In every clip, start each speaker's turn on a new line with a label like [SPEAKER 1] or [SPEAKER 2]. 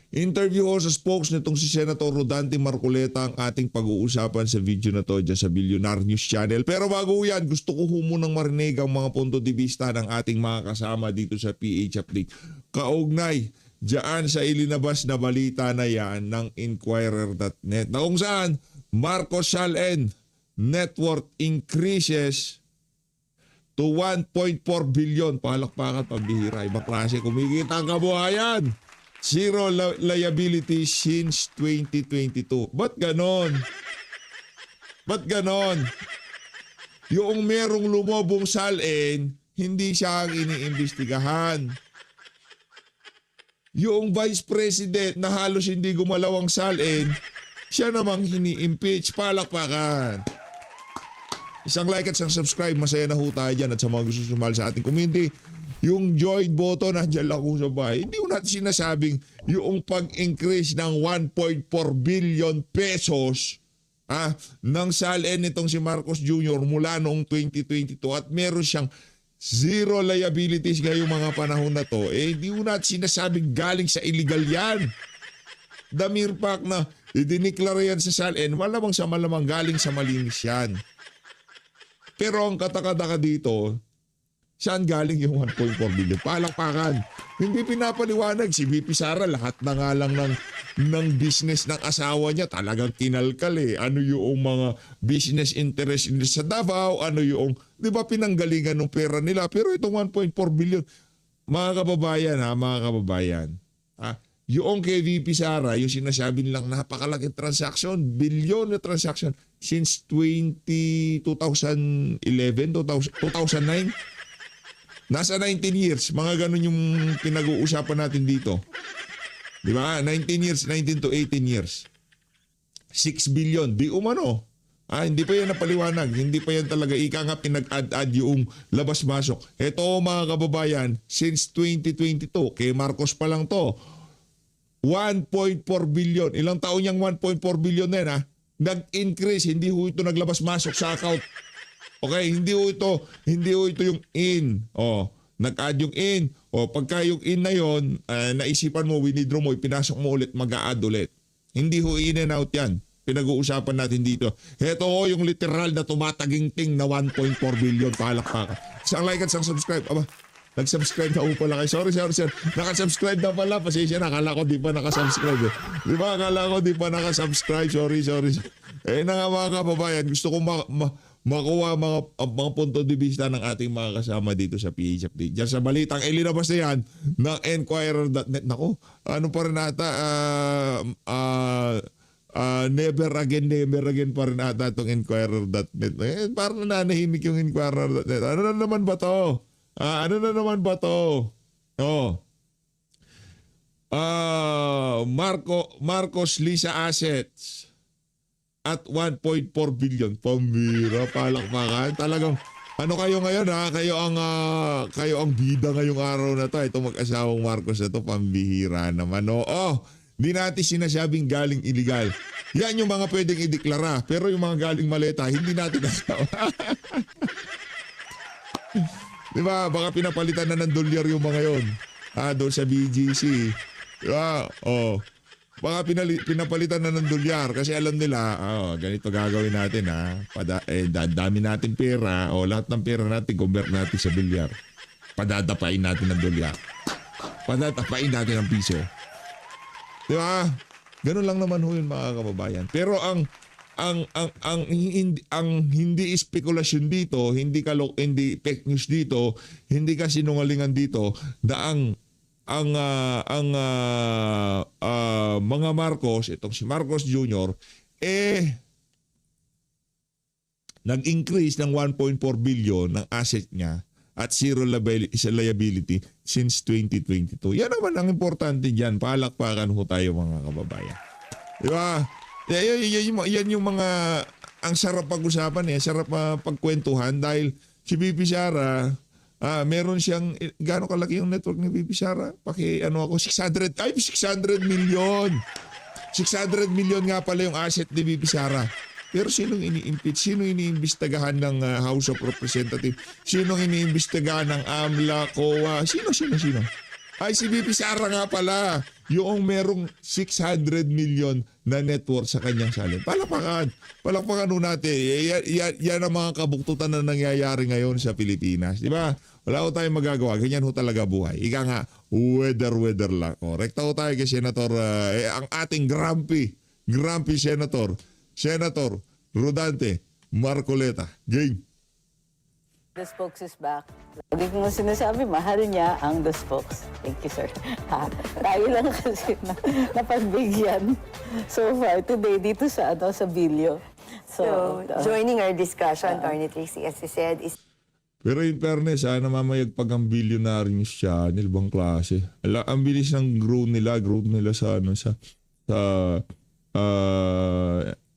[SPEAKER 1] Interview ko sa spokes nitong si Senator Rodante Marcoleta ang ating pag-uusapan sa video na to dyan sa Billionaire News Channel. Pero bago yan, gusto ko munang marinig ang mga punto de vista ng ating mga kasama dito sa PH Update. Kaugnay dyan sa ilinabas na balita na yan ng Inquirer.net na kung saan Marcos Sal-en net worth increases to 1.4 billion. Palakpakan, pambihira. Ibang klase kumikita ang kabuhayan. Zero liability since 2022. Ba't ganon? Ba't ganon? Yung merong lumobong salin, hindi siya ang iniimbestigahan. Yung vice president na halos hindi gumalaw ang salin, siya namang hini-impeach. Palakpakan. Isang like at isang subscribe. Masaya na ho tayo dyan at sa mga gusto sumali sa ating community. Yung join button, nandiyan lang kung sa bahay. Hindi ko natin sinasabing yung pag-increase ng 1.4 billion pesos ng salin nitong si Marcos Jr. mula noong 2022 at meron siyang zero liabilities ngayong mga panahon na to. Hindi ko natin sinasabing galing sa illegal yan. The mere fact na idiniklara yan sa salin, malamang sa malamang galing sa malinis yan. Pero ang katakadaka dito, saan galing yung 1.4 billion? Palakpakan. Hindi pinapaliwanag si VP Sara. Lahat na nga lang ng business ng asawa niya. Talagang kinalkal eh. Ano yung mga business interest nila sa Davao? Ano yung, di ba pinanggalingan ng pera nila? Pero itong 1.4 billion, mga kababayan mga kababayan. Yung kay VP Sara, yung sinasabi nilang napakalaking transaction, billion na transaction since 2011, 2009. Nasa 19 years, mga ganun yung pinag-uusapan natin dito. Di ba? 19 years, 19 to 18 years. 6 billion, di umano. Hindi pa yan napaliwanag. Hindi pa yan talaga ika nga pinag-add-add yung labas-masok. Ito mga kababayan, since 2022, kay Marcos pa lang to, 1.4 billion. Ilang taon niyang 1.4 billion na yan nag-increase, hindi ho ito naglabas-masok sa account. Okay, hindi ho ito yung in. Nag-add yung in. Pagka yung in na yon, naisipan mo, winidraw mo, ipinasok mo ulit, mag-a-add ulit. Hindi ho in and out yan. Pinag-uusapan natin dito. Ito ho yung literal na tumataginting na 1.4 billion. Palakpakan. Isang like at isang subscribe. Nag-subscribe na pala kayo. Sorry. Naka-subscribe na pala. Pasensya na. Akala ko di pa naka-subscribe. Di ba? Akala ko di pa naka-subscribe. Sorry. Na nga mga kababayan, gusto ko makuha mga punto de vista ng ating mga kasama dito sa PH Update. Diyan sa balitang ilinabas na yan ng Inquirer.net. Nako, ano pa rin ata, never again pa rin ata itong Inquirer.net. Parang nanahimik yung Inquirer.net. Ano na naman ba to? Marcos Lisa Assets at 1.4 billion. Pambira, palakpakan. Talagang, ano kayo ngayon kayo ang bida ngayong araw na to. Itong mag-asawang Marcos na to, pambihira naman. Di natin sinasabing galing illegal. Yan yung mga pwedeng ideklara. Pero yung mga galing maleta, hindi natin nasawa. Di ba? Baka pinapalitan na ng dolyar yung mga yon. Doon sa BGC. Di ba? Baka pinapalitan na ng dolyar kasi alam nila, ganito gagawin natin dami natin pera, lahat ng pera natin, convert natin sa dolyar. Padadapain natin ng dolyar. Padadapain natin ng piso. Di ba? Ganun lang naman ho yun mga kababayan. Pero ang hindi spekulasyon dito, hindi fake news dito, hindi kasinungalingan dito, ang mga Marcos, itong si Marcos Jr., nag-increase ng 1.4 billion ng asset niya at zero liability since 2022. Yan naman ang importante dyan. Palakpakan ho tayo mga kababayan. Di ba? Yan yung mga ang sarap pag-usapan sarap pagkwentuhan dahil si VP Sara, meron siyang, gaano kalaki yung network ni VP Sara? 600 million. 600 million nga pala yung asset ni VP Sara. Pero sinong ini-impeach? Sinong iniimbestigahan ng House of Representatives? Sinong iniimbestigahan ng AMLA, COA? Sino? Ay, si VP Sara nga pala. Yung merong 600 million na net worth sa kanyang salin. Palakpakan. Palakpakan nun natin. Yan ang mga kabuktutan na nangyayari ngayon sa Pilipinas. Di ba? Wala ko tayong magagawa. Ganyan ho talaga buhay. Ika nga, weather lang. Rekta ho tayo kay Senator, ang ating grumpy Senator Rodante Marcoleta. Game.
[SPEAKER 2] The Spokes is back. Lagi ko nga sinasabi, mahal niya ang The Spokes. Thank you, sir. Tayo lang kasi napagbigyan so far today dito sa Bilyo.
[SPEAKER 3] So, joining our discussion, Attorney Tracy, as you said, is
[SPEAKER 1] Pero in fairness, namamayagpag ang billionaire news channel, bang klase. Ang bilis ng growth nila sa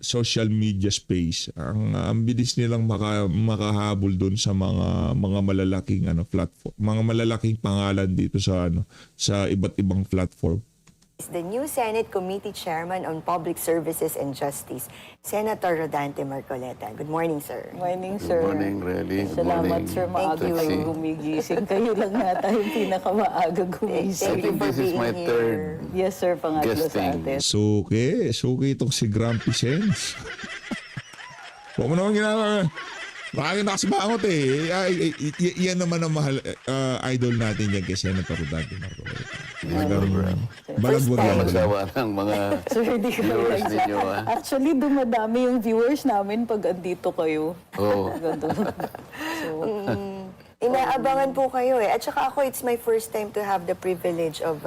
[SPEAKER 1] social media space. Ang bilis nilang makahabol doon sa mga malalaking platform, mga malalaking pangalan dito sa iba't ibang platform.
[SPEAKER 3] the new Senate Committee Chairman on Public Services and Justice, Senator Rodante Marcoleta. Good morning, sir.
[SPEAKER 2] Morning, sir.
[SPEAKER 4] Good morning, Relly. Good
[SPEAKER 2] Salamat,
[SPEAKER 4] morning,
[SPEAKER 2] sir. Maaga
[SPEAKER 3] you.
[SPEAKER 2] kayo gumigising. Kayo lang nata yung pinakamaaga
[SPEAKER 3] Thank
[SPEAKER 2] gumising.
[SPEAKER 3] you for
[SPEAKER 4] This is
[SPEAKER 3] being
[SPEAKER 4] my
[SPEAKER 3] here.
[SPEAKER 4] third.
[SPEAKER 2] Yes, sir. Pangatlo sa
[SPEAKER 4] Guesting.
[SPEAKER 2] atin.
[SPEAKER 1] Suki itong si Grumpy Sense. Huwag mo naman ginagawa. Bakit nakasibangot eh. Yan naman ang mahal, idol natin yan kay Senator Rodante Marcoleta. Balagwag
[SPEAKER 3] time.
[SPEAKER 1] lang.
[SPEAKER 4] Magsawa ng mga
[SPEAKER 2] Sir, hindi ko
[SPEAKER 4] viewers
[SPEAKER 2] lang
[SPEAKER 4] ninyo, ah.
[SPEAKER 2] Actually, dumadami yung viewers namin pag andito kayo.
[SPEAKER 4] Oo.
[SPEAKER 2] Ganun. So,
[SPEAKER 3] Inaabangan po kayo eh. At saka ako, it's my first time to have the privilege of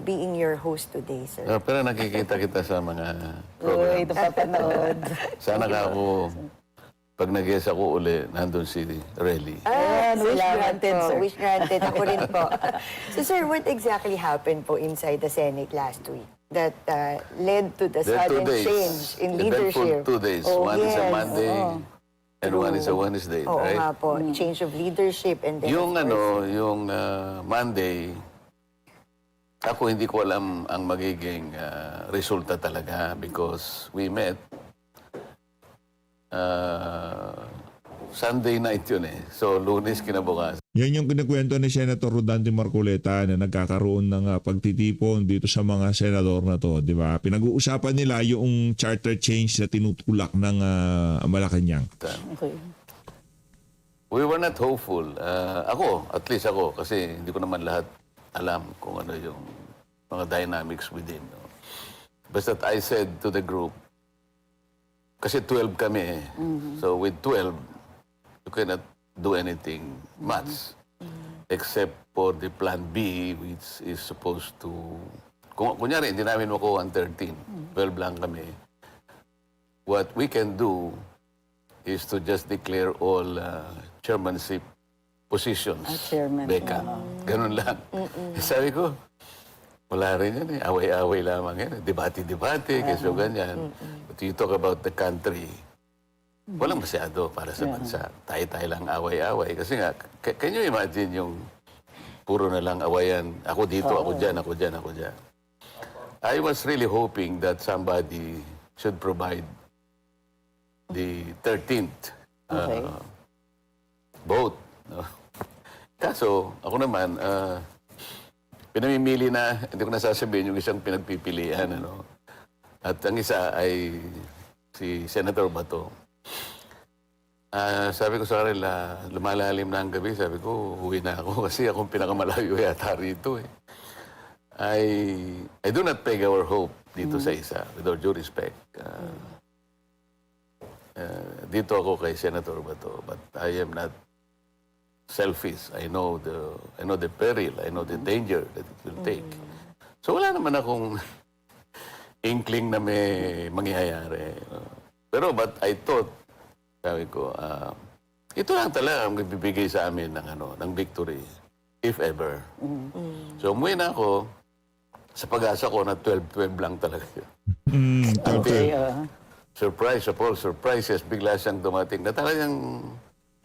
[SPEAKER 3] being your host today, sir.
[SPEAKER 4] Pero nakikita kita sa mga
[SPEAKER 2] uy,
[SPEAKER 4] program.
[SPEAKER 2] napapanood.
[SPEAKER 4] Sana ka ako, pag nag-guess ako uli, nandun si Relly.
[SPEAKER 2] Ayan, wish
[SPEAKER 3] Salamat
[SPEAKER 2] granted,
[SPEAKER 3] po.
[SPEAKER 2] sir.
[SPEAKER 3] Wish granted. Ako rin po. So, sir, what exactly happened po inside the Senate last week that led to the
[SPEAKER 4] There are 2
[SPEAKER 3] sudden
[SPEAKER 4] days.
[SPEAKER 3] change in
[SPEAKER 4] Eventful
[SPEAKER 3] leadership?
[SPEAKER 4] 2 days.
[SPEAKER 3] Oh,
[SPEAKER 4] One is a
[SPEAKER 3] yes.
[SPEAKER 4] Monday and one is a Wednesday,
[SPEAKER 3] Oo
[SPEAKER 4] right?
[SPEAKER 3] nga po. Change of leadership and then,
[SPEAKER 4] Yung
[SPEAKER 3] of course,
[SPEAKER 4] yung Monday, ako hindi ko alam ang magiging resulta talaga because we met Sunday night yun eh. So, Lunes kinabukas.
[SPEAKER 1] Yan yung kinikwento ni Senator Rodante Marcoleta na nagkakaroon ng pagtitipon dito sa mga senador na to, di ba? Pinag-uusapan nila yung charter change na tinutulak ng Malacanang.
[SPEAKER 2] Okay.
[SPEAKER 4] We were not hopeful. Ako, at least ako, kasi hindi ko naman lahat alam kung ano yung mga dynamics within. No? Basta I said to the group, kasi 12 kami eh. So with 12, you cannot do anything much except for the plan B which is supposed to... Kunyari, hindi namin makuha ang 13. 12 lang kami. What we can do is to just declare all chairmanship positions.
[SPEAKER 2] Chairman.
[SPEAKER 4] Beka. Ganun lang. Sabi ko, wala rin yan eh. Away-away lamang yan. Debate-debate, kasi ganyan. But you talk about the country, walang masyado para sa bansa. Tayo-tayo lang away-away. Kasi nga, can you imagine yung puro na lang awayan? Ako dito, ako dyan, ako dyan, ako dyan. I was really hoping that somebody should provide the 13th
[SPEAKER 2] Okay.
[SPEAKER 4] vote. No? Kaso, ako naman, pinamimili na, hindi ko nasasabihin yung isang pinagpipilian. Ano? At ang isa ay si Senator Bato. Sabi ko sa kanila, lumalalim na ang gabi. Sabi ko, uwi na ako kasi akong pinakamalayo yata rito eh. I do not peg our hope dito sa isa, with all due respect. Dito ako kay Senator Bato, but I am not selfish. I know the peril, I know the danger that it will take. So wala naman akong inkling na may mangyayari. Pero but I thought, sabi ko, ito lang talaga ang magbibigay sa amin ng victory, if ever. So umuwi na ako, sa pag-asa ko na 12-12 lang talaga yun.
[SPEAKER 2] Okay.
[SPEAKER 4] Surprise of all surprises, bigla siyang dumating na talagang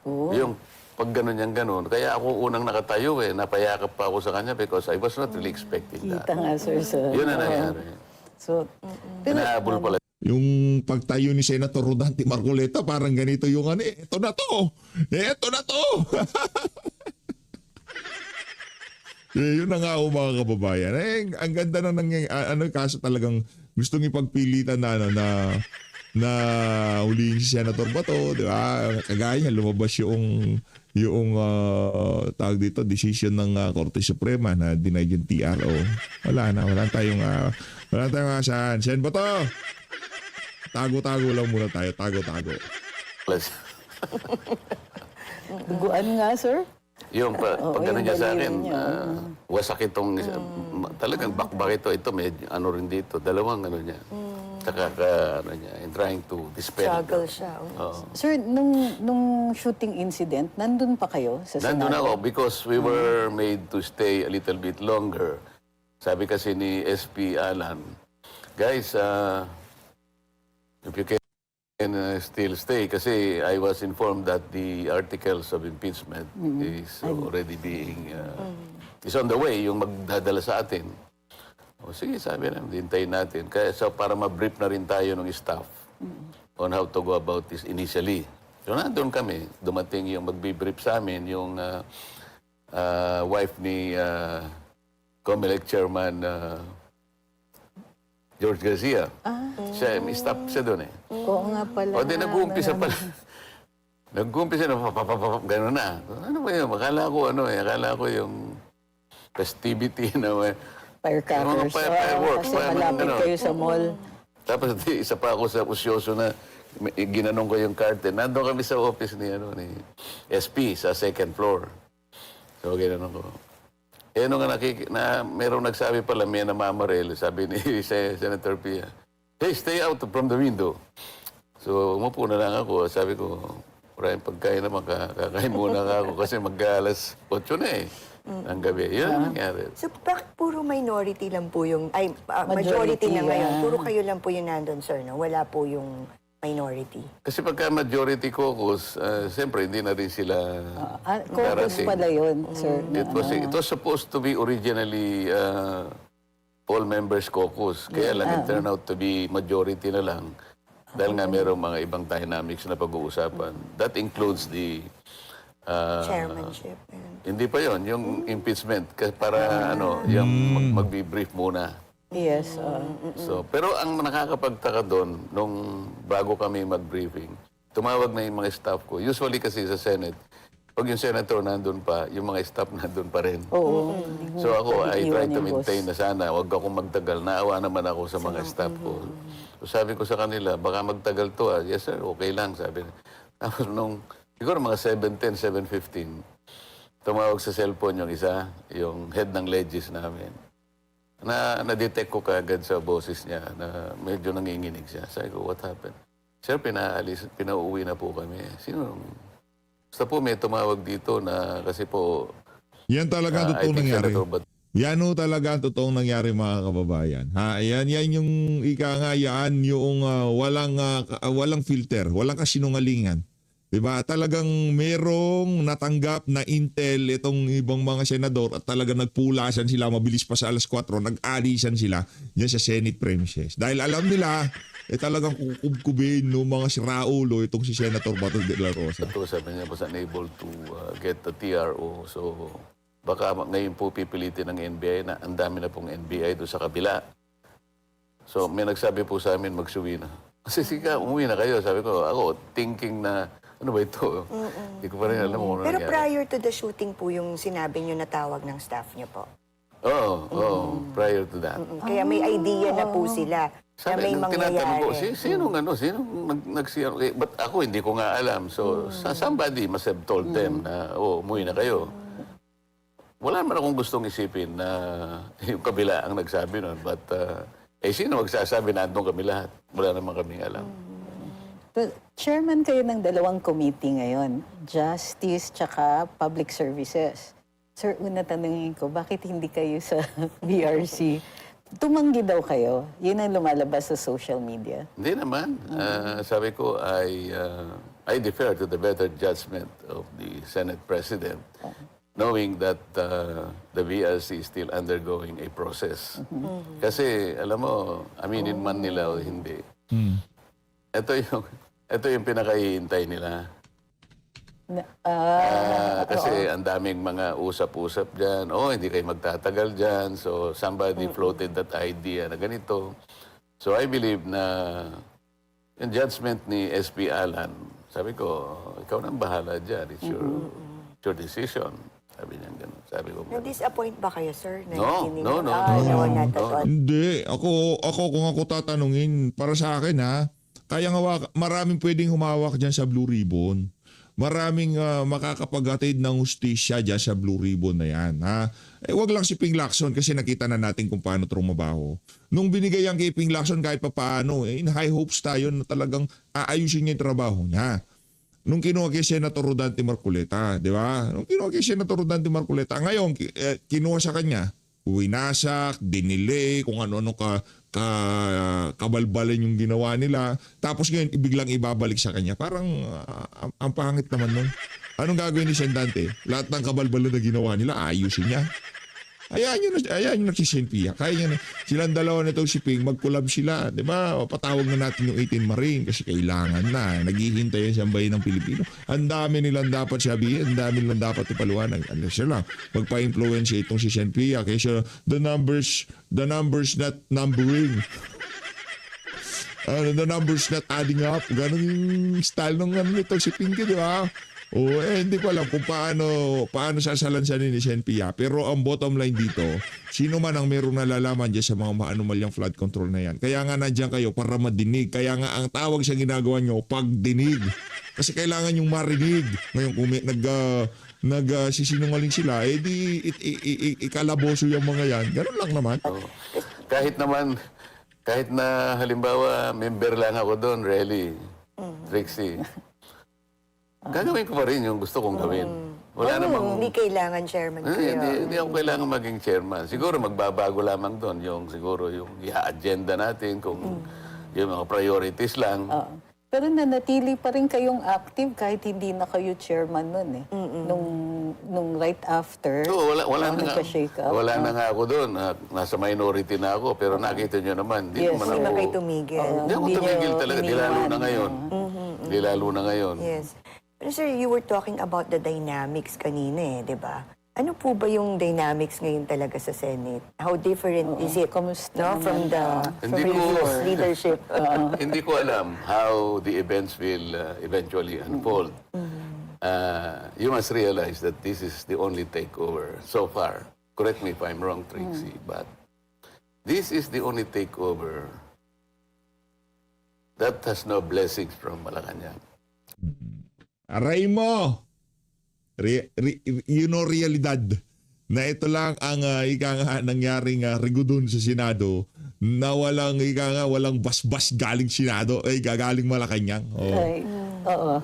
[SPEAKER 4] yung pag gano'n niyang gano'n. Kaya ako unang nakatayo eh, napayakap pa ako sa kanya because I was not really expecting that.
[SPEAKER 2] Kita nga, sir.
[SPEAKER 4] Yun na nangyari.
[SPEAKER 2] So,
[SPEAKER 4] Pinahabol pala.
[SPEAKER 1] Yung pagtayo ni Senator Rodante Marcoleta, parang ganito yung ito na to! Ito na to! Yun na nga ho, mga kababayan. Ang ganda na kaso talagang gustong ipagpilitan na na huliin si Senator Bato, di ba? Kagaya niya, lumabas yung tawag dito, decision ng Korte Suprema na denied yung TRO. Wala tayong asahan. Sen Bato, tago-tago lang muna tayo, tago-tago.
[SPEAKER 4] Plus,
[SPEAKER 2] Duguan nga, sir.
[SPEAKER 4] yung
[SPEAKER 2] Oo,
[SPEAKER 4] pag
[SPEAKER 2] yung
[SPEAKER 4] niya sa
[SPEAKER 2] daliri
[SPEAKER 4] akin,
[SPEAKER 2] niya,
[SPEAKER 4] wasak itong, talagang bakbak ito medyo ano rin dito, dalawang ano niya. Saka in trying to dispel.
[SPEAKER 3] Struggle siya.
[SPEAKER 4] Oo.
[SPEAKER 2] Sir, nung shooting incident, nandun pa kayo sa
[SPEAKER 4] Nandun
[SPEAKER 2] Senado?
[SPEAKER 4] ako because we were made to stay a little bit longer. Sabi kasi ni SP Alan, guys, if you can still stay, kasi I was informed that the articles of impeachment is already being, is on the way, yung magdadala sa atin. O sige, sabi na, hintayin natin. Kaya para ma-brief na rin tayo ng staff on how to go about this initially. So nandun kami, dumating yung magbi-brief sa amin, yung wife ni COMELEC Chairman George Garcia. Siya, may staff siya doon eh.
[SPEAKER 2] Oo nga pala.
[SPEAKER 4] O di nag-uumpisa pala. Nag-uumpisa na, gano'n na. Ano ba yun? Akala ko yung festivity na
[SPEAKER 2] Firecrackers.
[SPEAKER 4] fireworks.
[SPEAKER 2] Kasi malapit kayo sa mall.
[SPEAKER 4] Tapos isa pa ako sa usyoso na ginanong ko yung curtain. Nandun kami sa office ni SP sa second floor. So ginanong ko. Nung merong nagsabi pala, may namamaril, sabi ni Senator Pia, hey, stay out from the window. So umupo na lang ako. Sabi ko, maraming pagkain naman, kakain muna ako kasi mag-alas 8 na eh. Ang gabi. Yun ang nangyari.
[SPEAKER 3] So, bakit puro minority lang po yung, majority na ngayon? Puro kayo lang po yung nandun, sir, no? Wala po yung minority.
[SPEAKER 4] Kasi pagka majority caucus, siyempre hindi na rin sila
[SPEAKER 2] Caucus pala yun, sir.
[SPEAKER 4] It was supposed to be originally all members caucus. Kaya lang it turned out to be majority na lang. Dahil nga mayroong mga ibang dynamics na pag-uusapan. That includes the
[SPEAKER 3] Chairmanship.
[SPEAKER 4] hindi pa yon yung impeachment. Para yung magbi-brief muna.
[SPEAKER 2] Yes.
[SPEAKER 4] So, pero ang nakakapagtaka doon, nung bago kami mag-briefing, tumawag na yung mga staff ko. Usually kasi sa Senate, pag yung senator nandun pa, yung mga staff nandun pa rin.
[SPEAKER 2] Oo.
[SPEAKER 4] So ako, I try
[SPEAKER 2] Iwan
[SPEAKER 4] to
[SPEAKER 2] yung boss.
[SPEAKER 4] maintain na sana, wag akong magtagal. Naawa naman ako sa mga staff ko. So sabi ko sa kanila, baka magtagal to ah. Yes sir, okay lang, sabi. Tapos nung, siguro mga 7:10, 7:15, tumawag sa cellphone yung isa, yung head ng legis namin. Na-detect ko kaagad sa boses niya na medyo nanginginig siya. Sabi ko, what happened? Sir, pinauwi na po kami. Sino? Basta po may tumawag dito na kasi po,
[SPEAKER 1] Yan talaga ang
[SPEAKER 4] I
[SPEAKER 1] totoong
[SPEAKER 4] think
[SPEAKER 1] nangyari.
[SPEAKER 4] Senator Bato.
[SPEAKER 1] Yan ho talaga ang totoong nangyari, mga kababayan. Yan yung yan yung walang filter, walang kasinungalingan. 'Di ba? Talagang merong natanggap na intel itong ibang mga senador at talagang nagpulasan sila, mabilis pa sa alas 4, nag-alisan sila diyan sa Senate premises. Dahil alam nila talagang kukubkubin ng mga siraulo itong si Senator Bato de la Rosa.
[SPEAKER 4] Ito, sabi niya was unable to get the TRO. So, baka ngayon po pipilitin ng NBI na ang dami na pong NBI doon sa kabila. So, may nagsabi po sa amin, magsuwi na. Kasi sige, umuwi na kayo. Sabi ko, ako, thinking na, ano ba ito? Hindi ko pa rin alam kung ano
[SPEAKER 3] Pero
[SPEAKER 4] nangyari.
[SPEAKER 3] prior to the shooting po yung sinabi nyo na tawag ng staff nyo po.
[SPEAKER 4] Oo, prior to that.
[SPEAKER 3] Kaya may idea na po sila na may
[SPEAKER 4] nung tinatanong ko,
[SPEAKER 3] mangyayari.
[SPEAKER 4] sinong nag-CRO? But ako, hindi ko nga alam. So, somebody must have told them na, umuwi na kayo. Wala man akong gustong isipin na yung kabila ang nagsabi nun. But, sino magsasabi na andun kami lahat? Wala naman kaming alam.
[SPEAKER 2] But, chairman kayo ng dalawang committee ngayon, Justice tsaka Public Services. Sir, una tanungin ko, bakit hindi kayo sa BRC? Tumanggi daw kayo. Yun ang lumalabas sa social media.
[SPEAKER 4] Hindi naman. Sabi ko, I defer to the better judgment of the Senate President, knowing that the BRC is still undergoing a process. Kasi, alam mo, aminin man nila o hindi, ito yung pinakahihintay nila. Kasi ang daming mga usap-usap dyan. Oh, hindi kayo magtatagal dyan. So, somebody floated that idea na ganito. So, I believe na yung judgment ni SP Alan, sabi ko, ikaw nang bahala dyan. It's your decision. Sabi niya gano'n. Sabi ko,
[SPEAKER 3] Na-disappoint ba kayo, sir? Na
[SPEAKER 4] No,
[SPEAKER 3] hindi
[SPEAKER 4] no,
[SPEAKER 3] ninyo-
[SPEAKER 4] no,
[SPEAKER 3] Ah,
[SPEAKER 4] no,
[SPEAKER 3] not at
[SPEAKER 4] no.
[SPEAKER 3] all.
[SPEAKER 1] Hindi. Ako kung ako tatanungin, para sa akin ha, kaya maraming pwedeng humawak dyan sa Blue Ribbon. Maraming makakapaghatid ng hustisya dyan sa Blue Ribbon na yan. Ha? Wag lang si Ping Lacson kasi nakita na natin kung paano trumabaho. Nung binigay yan kay Ping Lacson kahit pa paano, in high hopes tayo na talagang aayusin niya yung trabaho niya. Nung kinuha kay Senator Rodante Marcoleta, di ba? Nung kinuha kay Senator Rodante Marcoleta, ngayon kinuha sa kanya, winasak, dinilay, kung ano-ano kabalbalan yung ginawa nila. Tapos ngayon, biglang ibabalik sa kanya. Parang ang pangit naman nun. Anong gagawin ni Sendante? Lahat ng kabalbalan na ginawa nila, ayusin niya. Ayan yun na si Senpia. Kaya niya na, silang dalawa na si Ping, mag-collab sila. Di ba? Patawag na natin yung 18 Marine kasi kailangan na. Naghihintay yan sa bayan ng Pilipino. Ang dami nilang dapat sabihin, ang dami nilang dapat ipaliwanag. Ano siya lang, magpa-influence itong si Senpia. Kaya the numbers not numbering. The numbers not adding up. Ganun yung style ng nito si Pinky, di ba? Hindi ko alam kung paano sasalansanin ni Senpia. Pero ang bottom line dito, sino man ang merong nalalaman dyan sa mga maanumalyang flood control na yan. Kaya nga nandiyan kayo para madinig. Kaya nga ang tawag sa ginagawa nyo, pagdinig. Kasi kailangan yung marinig. Ngayon kung nagsisinungaling sila, ikalaboso yung mga yan. Ganun lang naman.
[SPEAKER 4] Kahit na halimbawa, member lang ako doon, really, Trixie. Gagawin ko pa rin yung gusto kong gawin. Wala namang...
[SPEAKER 3] Hindi kailangan chairman kayo.
[SPEAKER 4] Hindi ako kailangan maging chairman. Siguro magbabago lamang doon siguro yung agenda natin, kung yung mga priorities lang.
[SPEAKER 2] Pero nanatili pa rin kayong active kahit hindi na kayo chairman nun eh. Nung right after,
[SPEAKER 4] So, wala na
[SPEAKER 2] nagka-shake up.
[SPEAKER 4] wala na nga ako doon. Nasa minority na ako, pero nakita nyo naman,
[SPEAKER 2] Yes.
[SPEAKER 4] naman
[SPEAKER 3] Hindi
[SPEAKER 4] ako...
[SPEAKER 3] ba kayo tumigil?
[SPEAKER 4] Hindi ako
[SPEAKER 2] Hindi
[SPEAKER 4] tumigil
[SPEAKER 2] nyo
[SPEAKER 4] talaga. Di
[SPEAKER 2] iniwan.
[SPEAKER 4] lalo na ngayon. Di lalo na ngayon.
[SPEAKER 3] Yes. Pero sir, you were talking about the dynamics kanina di ba? Ano po ba yung dynamics ngayon talaga sa Senate? How different is it
[SPEAKER 2] kamusta
[SPEAKER 3] from the
[SPEAKER 4] Hindi
[SPEAKER 3] previous
[SPEAKER 4] ko-
[SPEAKER 3] leadership?
[SPEAKER 4] Hindi ko alam how the events will eventually unfold. You must realize that this is the only takeover so far. Correct me if I'm wrong, Trixie, but this is the only takeover that has no blessings from Malacanang.
[SPEAKER 1] Aray mo! Realidad na ito lang ang nangyaring rigudon sa Senado na walang basbas galing Senado gagaling Malacanang.
[SPEAKER 2] Ay, oo.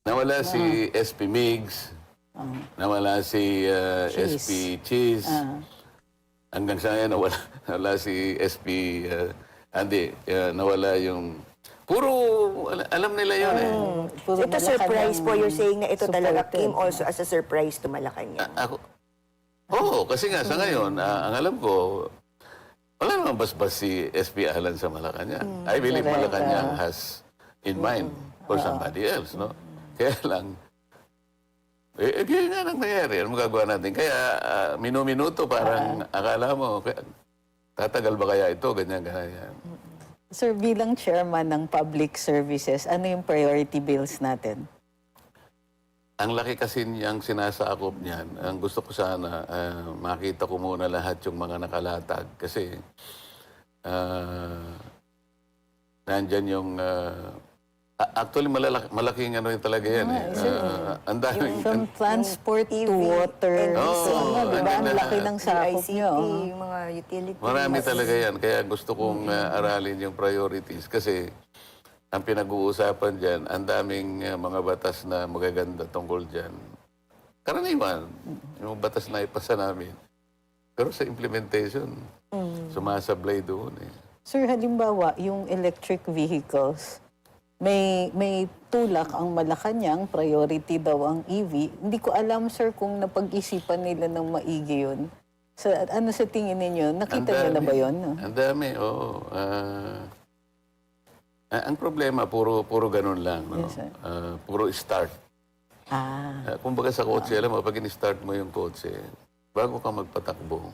[SPEAKER 4] Nawala si SP Migs, nawala si SP Cheese, hanggang sa ngayon nawala si SP Andy, nawala yung... Puro, alam nila yun
[SPEAKER 2] Puro
[SPEAKER 3] Ito surprise po. You're saying na ito talaga
[SPEAKER 2] supported.
[SPEAKER 3] came also as a surprise to Malacanang.
[SPEAKER 4] Kasi nga sa ngayon, ang alam ko, wala namang basbas si SP Alan sa Malacanang. I believe
[SPEAKER 2] correct.
[SPEAKER 4] Malacanang has in mind for somebody else, no? Kaya lang, ganyan nga nang nangyari. Ano magagawa natin? Kaya minuminuto parang akala mo, tatagal ba kaya ito? Ganyan.
[SPEAKER 2] Sir, bilang chairman ng public services, ano yung priority bills natin?
[SPEAKER 4] Ang laki kasi niyang sinasakop niyan. Ang gusto ko sana, makita ko muna lahat yung mga nakalatag. Kasi, nandyan yung... actually, malaking ano yung talaga yan. Ang daming...
[SPEAKER 2] From transport to
[SPEAKER 3] EV,
[SPEAKER 2] water.
[SPEAKER 3] and
[SPEAKER 2] Di ba? Ang
[SPEAKER 4] and
[SPEAKER 2] laki ng sakop
[SPEAKER 3] ICT,
[SPEAKER 2] nyo.
[SPEAKER 3] yung mga utilities.
[SPEAKER 4] Marami talaga yan. Kaya gusto kong aralin yung priorities. Kasi ang pinag-uusapan dyan, ang daming mga batas na magaganda tungkol dyan. Karaniwan, yung batas na ipasa namin. Pero sa implementation, sumasablay doon
[SPEAKER 2] Sir, halimbawa, yung electric vehicles, may tulak ang Malacanang, priority daw ang EV. Hindi ko alam, sir, kung napag-isipan nila ng maigi yun. Ano sa tingin ninyo? Nakita niyo na ba yun? No?
[SPEAKER 4] Ang dami, oo. Ang problema, puro ganun lang. No?
[SPEAKER 2] Yes, sir.
[SPEAKER 4] Puro start. Kumbaga sa kotse, alam mo, pag in-start mo yung kotse, bago ka magpatakbo,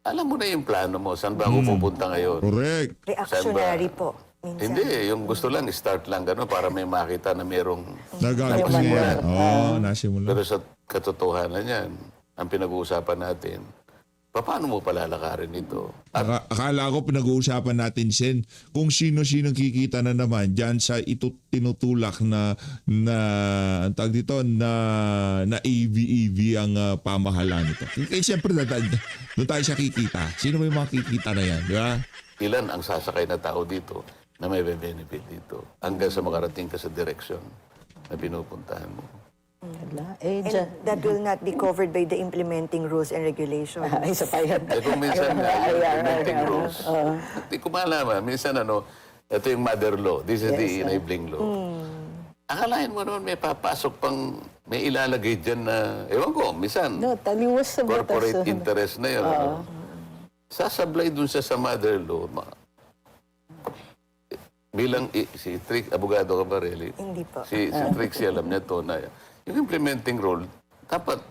[SPEAKER 4] alam mo na yung plano mo, saan ba ako pupunta ngayon?
[SPEAKER 1] Correct.
[SPEAKER 3] Reactionary po. Minsan.
[SPEAKER 4] Hindi, yung gusto lang, start lang gano'n para may makita na merong...
[SPEAKER 1] Nagagawin. Oo, nasimula.
[SPEAKER 4] Pero sa katotohanan yan, ang pinag-uusapan natin, paano mo palalakarin ito?
[SPEAKER 1] Akala ko pinag-uusapan natin, Sen, kung sino-sino kikita na naman dyan sa tinutulak na ang tawag dito, na EV ang pamahalaan nito. Kaya siyempre, doon tayo siya kikita. Sino may mga kikita na yan, di ba?
[SPEAKER 4] Ilan ang sasakay na tao dito na may benefit dito hanggang sa makarating ka sa direksyon na pinupuntahan mo.
[SPEAKER 2] Wala. Eh,
[SPEAKER 3] And that will not be covered by the implementing rules and regulations.
[SPEAKER 2] ay, isa pa yan.
[SPEAKER 4] Eh kung minsan nga, yung implementing rules, hindi ko malaman. Minsan ito yung mother law. This is the enabling law. Akalain mo naman may papasok pang, may ilalagay dyan na, ewan ko, minsan,
[SPEAKER 2] No, taliwas sa batas.
[SPEAKER 4] corporate interest na yun. Sasablay dun siya sa mother law. Bilang, si Trix, abogado ka ba, really?
[SPEAKER 3] Hindi po.
[SPEAKER 4] Si Trixie, alam niya to na yung implementing rule, dapat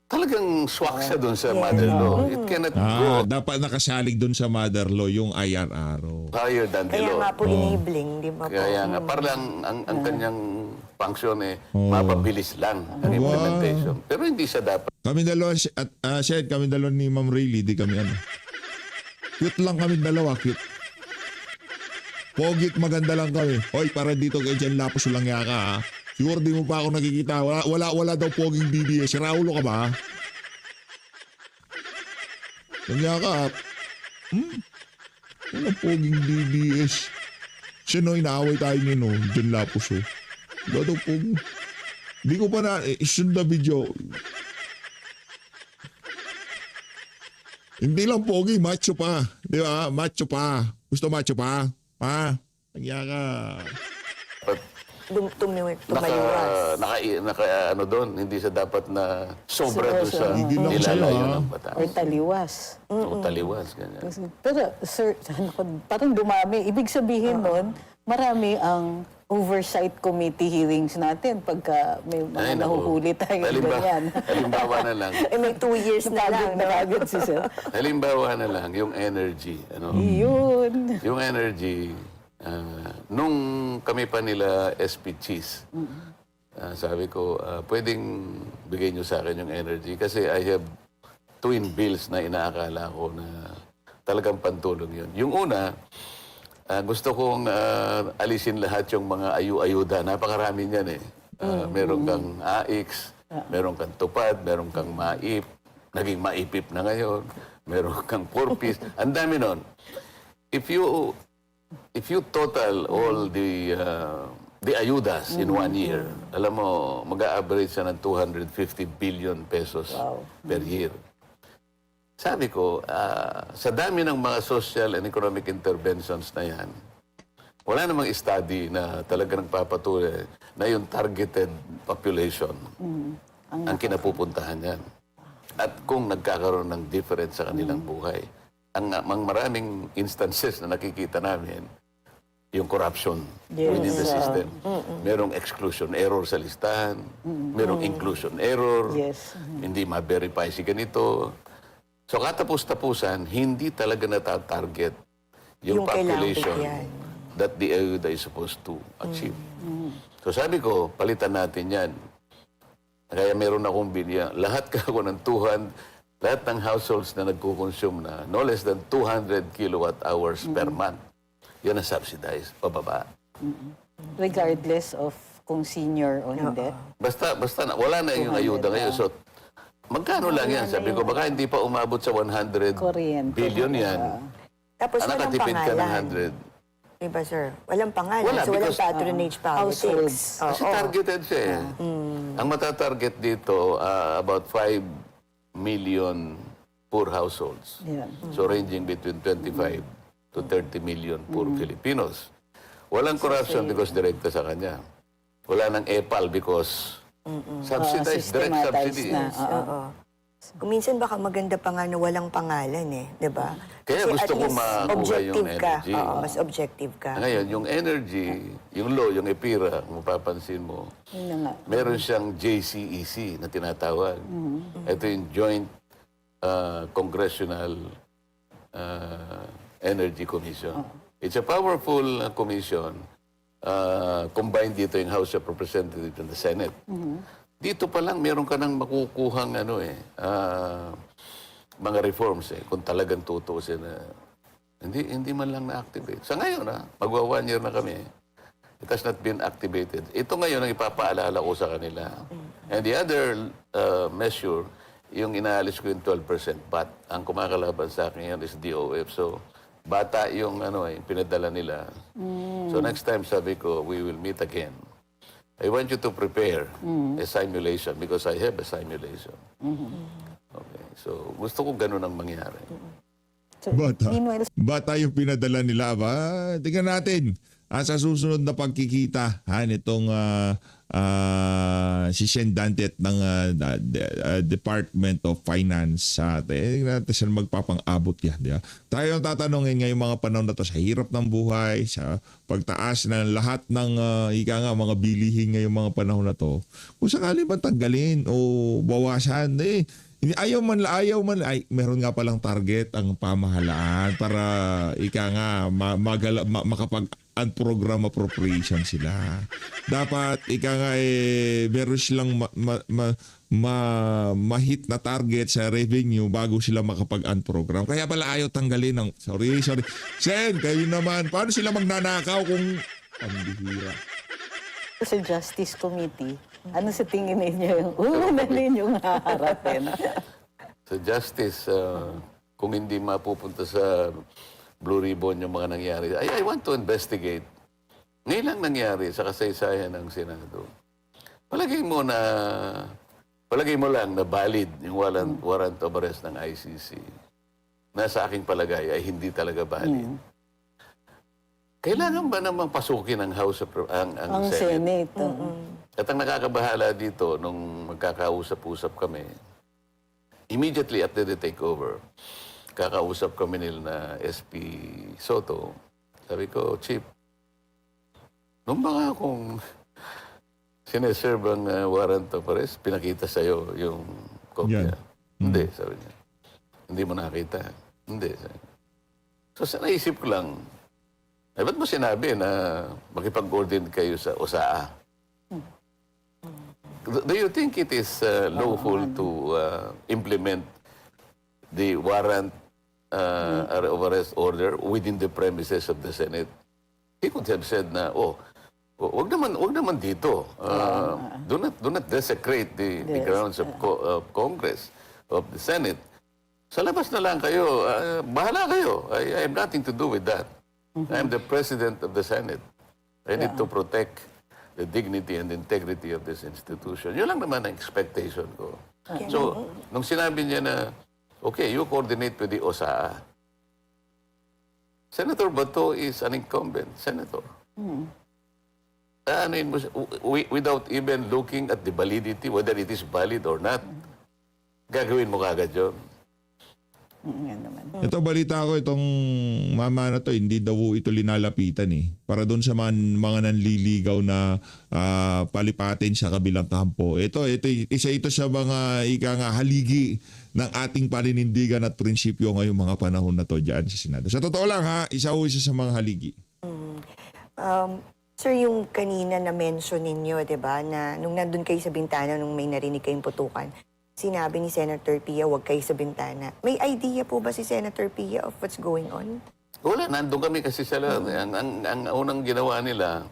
[SPEAKER 4] talagang swak siya dun sa mother law. It cannot go
[SPEAKER 1] Dapat nakasalig doon sa mother law yung IRR.
[SPEAKER 4] higher than the
[SPEAKER 3] Kaya
[SPEAKER 4] law.
[SPEAKER 3] nga po enabling, di ba po?
[SPEAKER 4] Kaya nga, parang ang kanyang function mapabilis lang ang implementation. Pero hindi siya dapat.
[SPEAKER 1] Kami dalawa, at Shed, kami dalawa ni Ma'am Rayleigh, di kami ano. Cute lang kami dalawa, cute. Pogit, maganda lang kami. Hoy, para dito kay Jen Lapus lang yaka ha. Siguro di mo pa ako nakikita. Wala daw poging DDS. Si Raulo ka ba? Kanya ka. Wala poging DDS. Siya no, inaaway tayo niyo no. Jen Lapus oh. Wala daw poging. Hindi ko pa na, isun na video. Hindi lang pogi, macho pa. Di ba? Macho pa. Gusto macho pa? Pa? Kanya ka.
[SPEAKER 3] Tumaliwas.
[SPEAKER 4] Ano doon, hindi siya dapat na sobra doon sa
[SPEAKER 1] Hindi lang sa'yo,
[SPEAKER 4] nilalayo
[SPEAKER 1] ha?
[SPEAKER 4] ng batas.
[SPEAKER 2] Or taliwas.
[SPEAKER 4] O taliwas, ganyan.
[SPEAKER 2] Pero, sir, parang dumami. Ibig sabihin nun, marami ang oversight committee hearings natin pagka may
[SPEAKER 4] Ay,
[SPEAKER 2] mga
[SPEAKER 4] naku.
[SPEAKER 2] nahuhuli tayo ganyan.
[SPEAKER 4] Halimbawa na lang.
[SPEAKER 3] Eh, may 2 years na lang.
[SPEAKER 2] Napagod na agad si sir.
[SPEAKER 4] Halimbawa na lang, yung energy.
[SPEAKER 2] Yun.
[SPEAKER 4] Yung energy, nung kami pa nila SP Cheese, sabi ko, pwedeng bigay nyo sa akin yung energy kasi I have twin bills na inaakala ko na talagang pantulong yun. Yung una, gusto kong alisin lahat yung mga ayu-ayuda. Napakarami niyan eh. Meron kang AX, meron kang tupad, meron kang maip, naging maipip na ngayon, meron kang purpose. Ang dami nun. If you total all the ayudas in 1 year, alam mo, mag-a-average siya ng 250 billion pesos per year. Sabi ko, sa dami ng mga social and economic interventions na yan, wala namang study na talaga nagpapatuloy na yung targeted population ang kinapupuntahan yan. At kung nagkakaroon ng difference sa kanilang buhay, ang maraming instances na nakikita namin, yung corruption within the system. Merong exclusion error sa listahan, merong inclusion error, hindi ma-verify si ganito. So katapos-tapusan, hindi talaga natatarget yung population that the AUDA is supposed to achieve. So sabi ko, palitan natin yan. Kaya meron akong bilya. Lahat ako ng lahat ng households na nagkukonsume na no less than 200 kilowatt hours per month, yan ang subsidized, pababa.
[SPEAKER 2] Regardless of kung senior o hindi.
[SPEAKER 4] Basta wala na yung ayuda ngayon. So, magkano lang yan? Sabi ko, baka hindi pa umabot sa 100
[SPEAKER 2] Kuryente.
[SPEAKER 4] billion yan.
[SPEAKER 3] Tapos walang
[SPEAKER 4] Nakatipid ka ng
[SPEAKER 3] pangalan.
[SPEAKER 4] 100.
[SPEAKER 3] Diba, sir? Walang pangalan.
[SPEAKER 4] Wala,
[SPEAKER 3] so, walang
[SPEAKER 4] because,
[SPEAKER 3] patronage politics.
[SPEAKER 2] households.
[SPEAKER 4] Kasi targeted siya eh. Ang matatarget dito, about 5 million poor households.
[SPEAKER 2] Yan.
[SPEAKER 4] So ranging between 25 to 30 million poor Filipinos. Walang corruption because direkta sa kanya. Wala nang EPAL because subsidized, direct
[SPEAKER 2] Systematized
[SPEAKER 4] subsidy.
[SPEAKER 2] na.
[SPEAKER 3] Oo. Kuminsan baka maganda pa nga na walang pangalan eh, di ba?
[SPEAKER 4] Kaya
[SPEAKER 3] Kasi
[SPEAKER 4] gusto
[SPEAKER 3] at
[SPEAKER 4] ko
[SPEAKER 3] least
[SPEAKER 4] makuha yung
[SPEAKER 3] objective ka.
[SPEAKER 4] energy.
[SPEAKER 3] Oo, mas objective ka.
[SPEAKER 4] Ngayon, yung energy, yung law, yung EPIRA, kung mapapansin mo,
[SPEAKER 2] Yun na nga.
[SPEAKER 4] meron siyang JCEC na tinatawag. Ito yung Joint Congressional Energy Commission. It's a powerful commission. Combined dito yung House of Representatives and the Senate. Dito pa lang, meron ka nang makukuhang mga reforms kung talagang tutusin na hindi man lang na-activate. Sa ngayon, magwa 1 year na kami. It has not been activated. Ito ngayon ang ipapaalala ko sa kanila. And the other measure, yung inaalis ko yung 12% VAT. Ang kumakalaban sa akin yan is DOF. So, bata yung pinadala nila. So next time, sabi ko, we will meet again. I want you to prepare a simulation because I have a simulation. Okay. So, gusto ko ganun ang mangyari.
[SPEAKER 2] So, meanwhile,
[SPEAKER 1] Bata yung pinadala nila ba? Tingnan natin. Sa susunod na pagkikita nitong si Shen Dantet ng Department of Finance sa atin. Tingnan natin saan magpapang-abot yan. Di ba? Tayo ang tatanungin ngayong mga panahon na to sa hirap ng buhay, sa pagtaas ng lahat ng mga bilihin ngayong mga panahon na to. Kung sakali ba tanggalin o bawasan, ayaw man, meron nga palang target ang pamahalaan para makapag-program appropriation sila. Dapat meron silang ma-hit na target sa revenue bago sila makapag-program. Kaya pala ayaw tanggalin ng, sorry. Sen, kayo naman, paano sila magnanakaw kung pambihira?
[SPEAKER 2] sa Justice Committee, ano sa tingin ninyo yung una ninyong haharapin?
[SPEAKER 4] Sa Justice, kung hindi mapupunta sa Blue Ribbon yung mga nangyari, I want to investigate. Ngayon lang nangyari sa kasaysayan ng Senado. Palagay mo lang na valid yung warrant of arrest ng ICC. Nasa aking palagay ay hindi talaga valid. Kailangan ba namang pasukin ng House of ang Senate? At ang nakakabahala dito, nung magkakausap-usap kami, immediately after the takeover, kakausap kami nila na SP Soto. Sabi ko, Chief, nung mga akong sineserve ang warrant of arrest, pinakita sa'yo yung kopya.
[SPEAKER 1] Yan.
[SPEAKER 4] Hindi, sabi niya. Hindi mo nakita. Hindi. Sabi. So, sa naisip ko lang, ba't mo sinabi na makipag-coordinate kayo sa OSAA? Do you think it is lawful to implement the warrant of arrest order within the premises of the Senate? He could have said na, wag naman dito. Do not desecrate the grounds of Congress, of the Senate. Sa labas na lang kayo. Bahala kayo. I have nothing to do with that. I am the President of the Senate. I need to protect the dignity and integrity of this institution. Yun lang naman ang expectation ko. So, nung sinabi niya na, okay, you coordinate with the OSAA. Senator Bato is an incumbent senator. Without even looking at the validity, whether it is valid or not, gagawin mo kagad yun.
[SPEAKER 2] Yan naman.
[SPEAKER 1] Ito balita ko, itong mama na to, hindi daw ito linalapitan para doon sa mga nanliligaw na palipatin sa kabilang kampo. Isa ito sa mga haligi ng ating paninindigan at prinsipyo ngayong mga panahon na to dyan sa Senado. Sa totoo lang isa sa mga haligi.
[SPEAKER 3] Sir, yung kanina na-mention ninyo, di ba, na nung nandun kayo sa bintana, nung may narinig kayong putukan, sinabi ni Senator Pia, huwag kayo sa bintana. May idea po ba si Senator Pia of what's going on?
[SPEAKER 4] Wala, nandun kami kasi sila. Ang unang ginawa nila,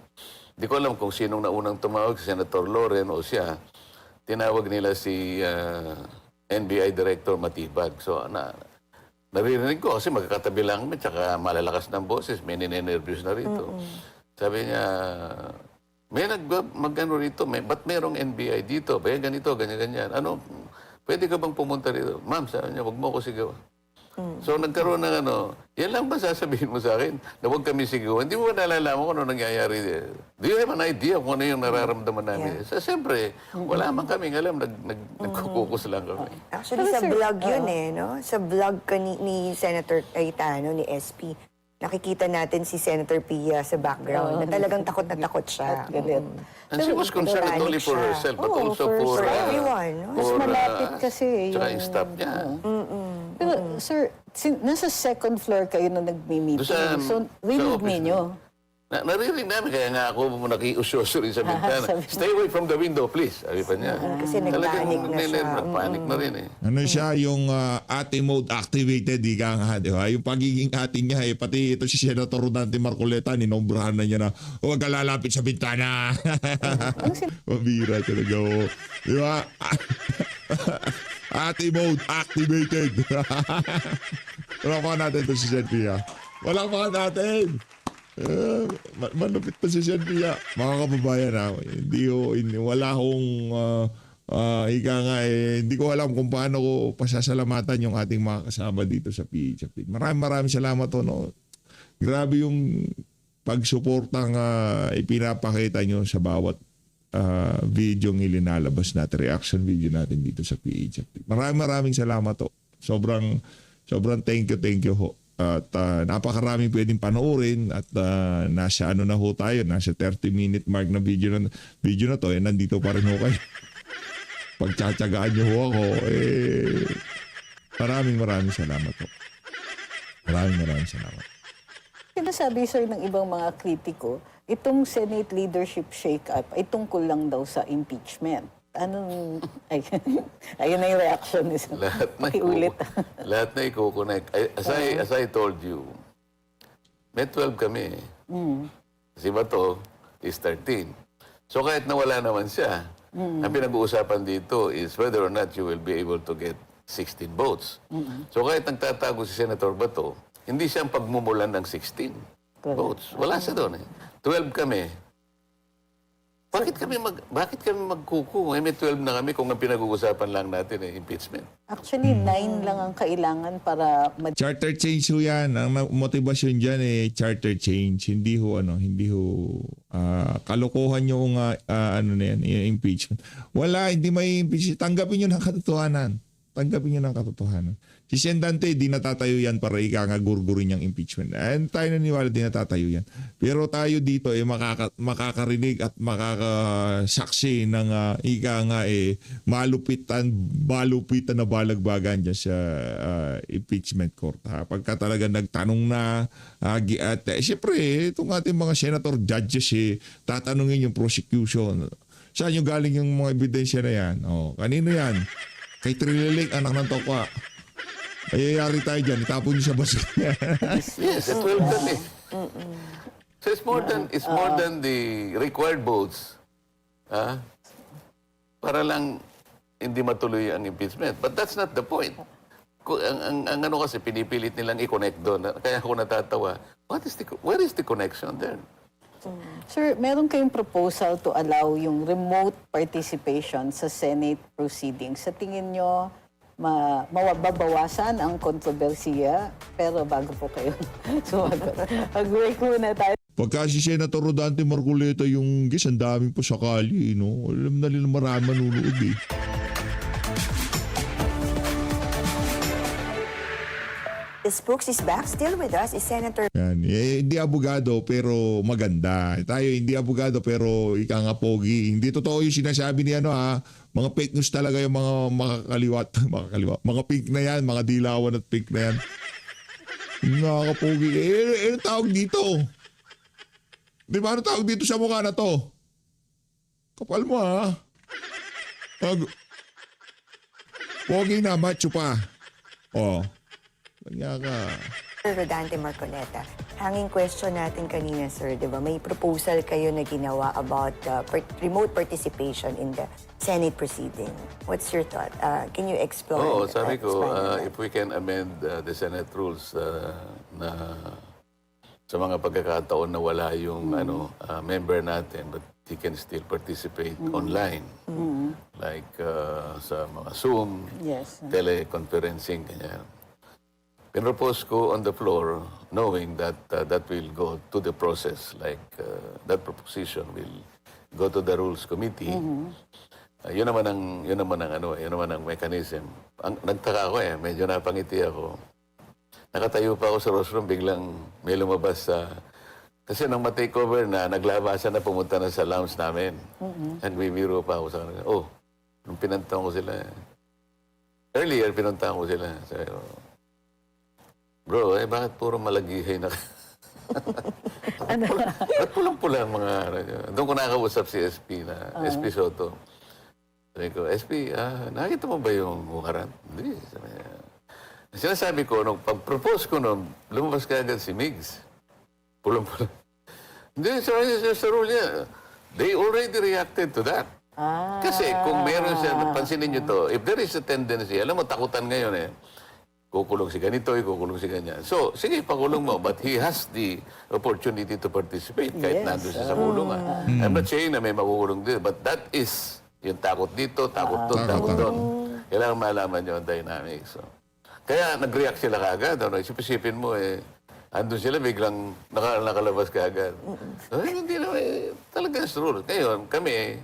[SPEAKER 4] di ko alam kung sinong naunang tumawag, si Senator Loren o siya, tinawag nila si NBI Director Matibag. So, naririnig ko kasi magkakatabi lang kami, tsaka malalakas ng boses, may ninenervyos na rito. Sabi niya, may mag-ano rito, ba't merong NBI dito? Ba ganito, ganyan-ganyan. Pwede ka bang pumunta rito? Ma'am, sabi niya, wag mo ko sigaw. So nagkaroon ng yan lang ba sasabihin mo sa akin? Na huwag kami sigawan. Hindi mo ba nalalaman kung ano nangyayari? Do you have an idea kung ano yung nararamdaman namin? So, siyempre, wala man kaming alam. Nagkukukus lang kami.
[SPEAKER 3] Actually, sa vlog yun no? Sa vlog ni Senator Cayetano, ni SP, nakikita natin si Senator Pia sa background na talagang takot na takot siya.
[SPEAKER 2] At galit.
[SPEAKER 4] And she was concerned not only for herself, but also for
[SPEAKER 3] everyone. No?
[SPEAKER 2] Mas malapit kasi
[SPEAKER 4] tsaka
[SPEAKER 2] yung...
[SPEAKER 4] yung staff niya.
[SPEAKER 2] Pero, sir, nasa second floor kayo na nagmi-meeting.
[SPEAKER 4] Doon sa-
[SPEAKER 2] So,
[SPEAKER 4] sa
[SPEAKER 2] rinig
[SPEAKER 4] office
[SPEAKER 2] ninyo.
[SPEAKER 4] Naririnig namin, kaya nga ako nakiusyoso rin sa bintana.
[SPEAKER 2] Sabi-
[SPEAKER 4] Stay away from the window, please. Sabi pa niya.
[SPEAKER 3] Kasi nagpanik na siya.
[SPEAKER 4] Nagpanik na rin eh.
[SPEAKER 1] Ano siya, yung ate mode activated, ika nga, di ba? Yung pagiging ate niya, pati ito si Senator Rodante Marcoleta, ninombrahan na niya na, huwag ka lalapit sa bintana. Mabira talaga, oh. Di ba? Ate mode activated. Wala natin ito si Senpia. Wala natin. Malupit pa si Senpia. Mga kababayan, wala akong hindi ko alam kung paano ko pasasalamatan yung ating mga kasama dito sa PH Update. Maraming salamat to, no. Grabe yung pagsuportang ipinapakita nyo sa bawat video ng ilinalabas natin, reaction video natin dito sa PH Update. Maraming salamat to. Sobrang thank you ho. At napakaraming pwedeng panoorin at nasa na ho tayo, nasa 30-minute mark na video na to, nandito pa rin ho kayo. Pagtsatsagaan niyo ho ako, maraming salamat po. Maraming salamat.
[SPEAKER 2] Sinasabi, sir, ng ibang mga kritiko, itong Senate leadership shake-up ay tungkol lang daw sa impeachment. Ayun na yung reaction ni sir. Pakiulit.
[SPEAKER 4] Lahat na i-connect. As I told you, may 12 kami. Si Bato is 13. So kahit nawala naman siya, ang pinag-uusapan dito is whether or not you will be able to get 16 votes. So kahit nagtatago si Senator Bato, hindi siya ang pagmumulan ng 16 votes. Wala siya doon eh. 12 kami. Bakit kami magkuku? May 12 na kami kung ang pinag-uusapan lang natin impeachment.
[SPEAKER 2] Actually, 9 lang ang kailangan para
[SPEAKER 1] Charter change ho yan. Ang motivasyon dyan charter change. Hindi ho kalokohan yung yung impeachment. Wala, hindi may impeachment. Tanggapin nyo ng katotohanan. Si Sendante, di natatayo yan para gurgurin niyang impeachment. And tayo naniniwala, di natatayo yan. Pero tayo dito makakarinig at makakasaksi ng malupitan na balagbagan dyan sa impeachment court. Pagka talaga nagtanong na at siyempre, itong ating mga senator judges tatanungin yung prosecution. Saan yung galing yung mga ebidensya na yan? Kanino yan? Kay Trililing, anak ng tokwa. Ayayari tayo dyan, itapon niyo sa basura.
[SPEAKER 4] Yes, 12 kami. So it's more than the required votes para lang hindi matuloy ang impeachment. But that's not the point. Ang kasi pinipilit nilang i-connect doon. Kaya ako natatawa. Where is the connection there?
[SPEAKER 2] Sir, meron kayong proposal to allow yung remote participation sa Senate proceedings. Sa tingin nyo, mababawasan ang kontrobersiya? Pero bago po kayo sumagot, mag-break muna tayo.
[SPEAKER 1] Pagka si Senator Rodante Marcoleta yung ang daming pasakali, no? Alam na nila marami manunood
[SPEAKER 3] The Spokes is back. Still with us is Senator
[SPEAKER 1] Yan. Hindi abogado pero maganda. Tayo hindi abogado pero ika nga pogi. Hindi totoo yung sinasabi ni mga fake news talaga yung mga makakaliwat. Mga pink na yan, mga dilawan at pink na yan. Nakakapogi. Ano tawag dito? Di ba ano tawag dito sa mukha na to? Kapal mo Pogi na, macho pa. Kanya ka.
[SPEAKER 3] Rodante Marcoleta. Hanging question natin kanina, sir, di ba? May proposal kayo na ginawa about remote participation in the Senate proceeding. What's your thought? Can you explore?
[SPEAKER 4] Sabi ko,
[SPEAKER 3] expand on that?
[SPEAKER 4] if we can amend the Senate rules na sa mga pagkakataon na wala yung member natin, but he can still participate online. Like sa mga Zoom,
[SPEAKER 2] Yes.
[SPEAKER 4] teleconferencing, kanya. pinropose ko on the floor knowing that that will go to the process, like that proposition will go to the Rules Committee. Yun naman ang mechanism. Nagtaka ako medyo napangiti ako. Nakatayo pa ako sa rostrum, biglang may lumabas sa... kasi nang ma-takeover na, naglabasan na, pumunta na sa lounge namin. Nagbibiro pa ako sa kanila. Oh, nung pinuntahan ko sila. Earlier, pinuntahan ko sila. Sabi ko, bro, bakit puro malagihay na ba't pulang-pula ang mga... Doon ko nakausap si SP SP Soto. Sabi ko, SP, nakita mo ba yung hukaran? Hindi. Sinasabi ko, nung pag-propose ko nun, lumabas ka agad si Migs. Pulang-pula. Hindi, sa rule niya, they already reacted to that. Kasi kung meron siya, pansinin niyo to, if there is a tendency, alam mo, takutan ngayon kukulong si ganito, kukulong si ganyan. So, sige, pakulong mo. But he has the opportunity to participate kahit nandun siya sa kulungan. I'm not saying na may makukulong dito, but that is yung takot dito, takot doon, takot doon. Kailangan malaman nyo ang dynamics. So, kaya nag-react sila kaagad. Isipin mo andun sila, biglang nakalabas kaagad. Hindi na, talaga rule. Ngayon, kami,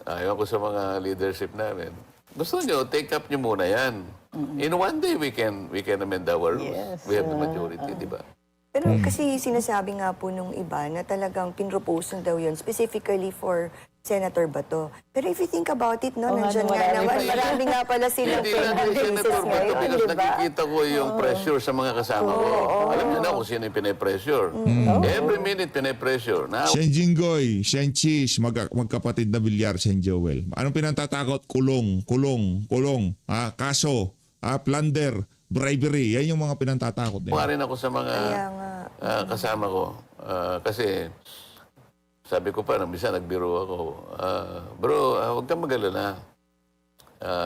[SPEAKER 4] ayaw ko sa mga leadership namin, gusto nyo, take up nyo muna yan. In one day, we can amend our rules.
[SPEAKER 2] Yes.
[SPEAKER 4] We have the majority, di ba?
[SPEAKER 3] Pero kasi sinasabi nga po nung iba na talagang pinropose daw yun specifically for Senator Bato. Pero if you think about it, no, nandiyan nga naman, marami nga pala silang
[SPEAKER 4] Hindi lang kay
[SPEAKER 3] pending
[SPEAKER 4] Senator
[SPEAKER 3] cases
[SPEAKER 4] Bato,
[SPEAKER 3] ngayon,
[SPEAKER 4] because
[SPEAKER 3] di ba?
[SPEAKER 4] nakikita ko yung pressure sa mga kasama ko. Alam niyo na kung sino yung pinay-pressure. Every minute pinay-pressure. Now,
[SPEAKER 1] Shen Jinggoy, Shen Cheese, magkapatid na bilyar, Shen Joel. Anong pinantatakot? Kulong. Kaso, plunder, bribery. Yan yung mga pinantatakot nila.
[SPEAKER 4] rin ako sa mga
[SPEAKER 3] Kaya nga.
[SPEAKER 4] kasama ko. Kasi sabi ko pa, minsan nagbiro ako, bro, huwag kang mag-alala.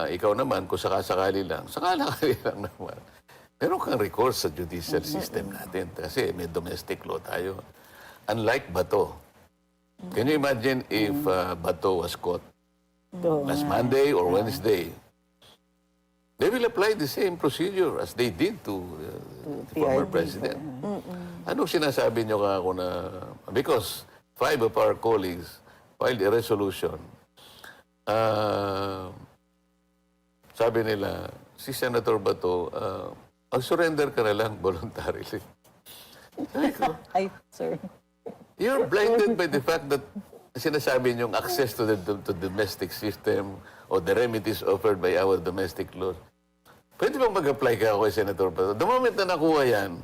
[SPEAKER 4] Ikaw naman, kung sakasakali lang naman. Meron kang recourse sa judicial system natin kasi may domestic law tayo. Unlike Bato. Can you imagine if Bato was caught last Monday or Wednesday? They will apply the same procedure as they did to the former president. Anong sinasabi niyo ka ako na... Because 5 of our colleagues filed a resolution. Sabi nila, si Senator Bato, mag-surrender ka na lang voluntarily. Sabi ko,
[SPEAKER 2] Ay, sir.
[SPEAKER 4] you're blinded by the fact that sinasabi niyong access to the domestic system or the remedies offered by our domestic laws. Pwede bang mag-apply ka ako kay Senator Bato? The moment na nakuha yan,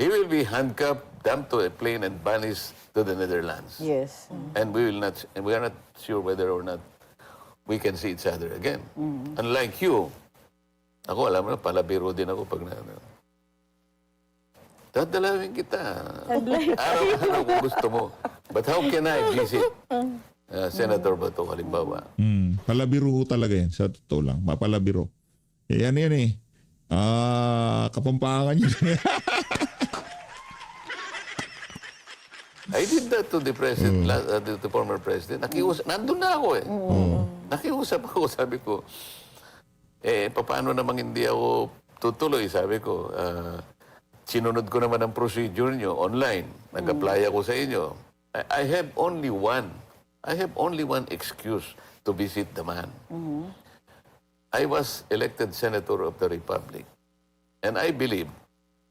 [SPEAKER 4] he will be handcuffed, dumped to a plane and banished to the Netherlands.
[SPEAKER 2] Yes.
[SPEAKER 4] And we are not sure whether or not we can see each other again. Unlike you, ako alam mo na, palabiro din ako pag dadalawin kita. Araw-araw kung gusto mo. But how can I visit Senator Bato, halimbawa?
[SPEAKER 1] Palabiro ho talaga yan. Sa totoo lang. Mapalabiro. Yan kapampangan yun.
[SPEAKER 4] I did that to the president, the former president. Nandun na ako Nakiusap ako, sabi ko, paano namang hindi ako tutuloy? Sabi ko, sinunod ko naman ang procedure nyo online. Nag-apply ako sa inyo. I have only one excuse to visit the man. I was elected Senator of the Republic. And I believe,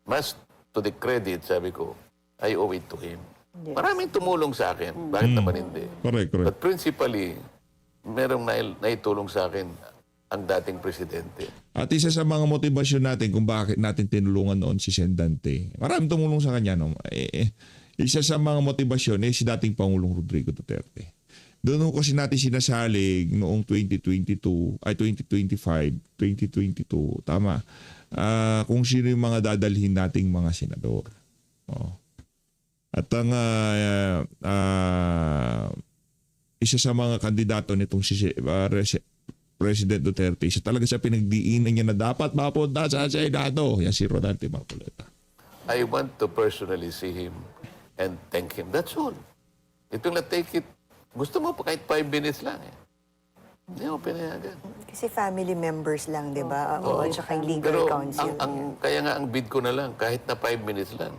[SPEAKER 4] mas to the credit, sabi ko, I owe it to him.
[SPEAKER 2] Yes.
[SPEAKER 4] Maraming tumulong sa akin. Bakit naman hindi?
[SPEAKER 1] Correct.
[SPEAKER 4] But principally, merong naitulong sa akin ang dating presidente.
[SPEAKER 1] At isa sa mga motivasyon natin kung bakit natin tinulungan noon si Sen Dante, maraming tumulong sa kanya. No? Isa sa mga motivasyon si dating Pangulong Rodrigo Duterte. Doon kasi natin sinasalig noong 2022, 2022, tama, kung sino yung mga dadalhin nating mga senador. At ang isa sa mga kandidato nitong si President Duterte, isa talaga sa pinagdiinan niya na dapat mapunta sa Senado. Yan si Rodante Marcoleta.
[SPEAKER 4] I want to personally see him and thank him. That's all. Ito na take it. Gusto mo pa kahit 5 minutes lang Hindi ako pinayagan.
[SPEAKER 3] Kasi family members lang, di ba? Oo, at saka yung legal
[SPEAKER 4] Pero
[SPEAKER 3] counsel.
[SPEAKER 4] kaya nga ang bid ko na lang, kahit na 5 minutes lang.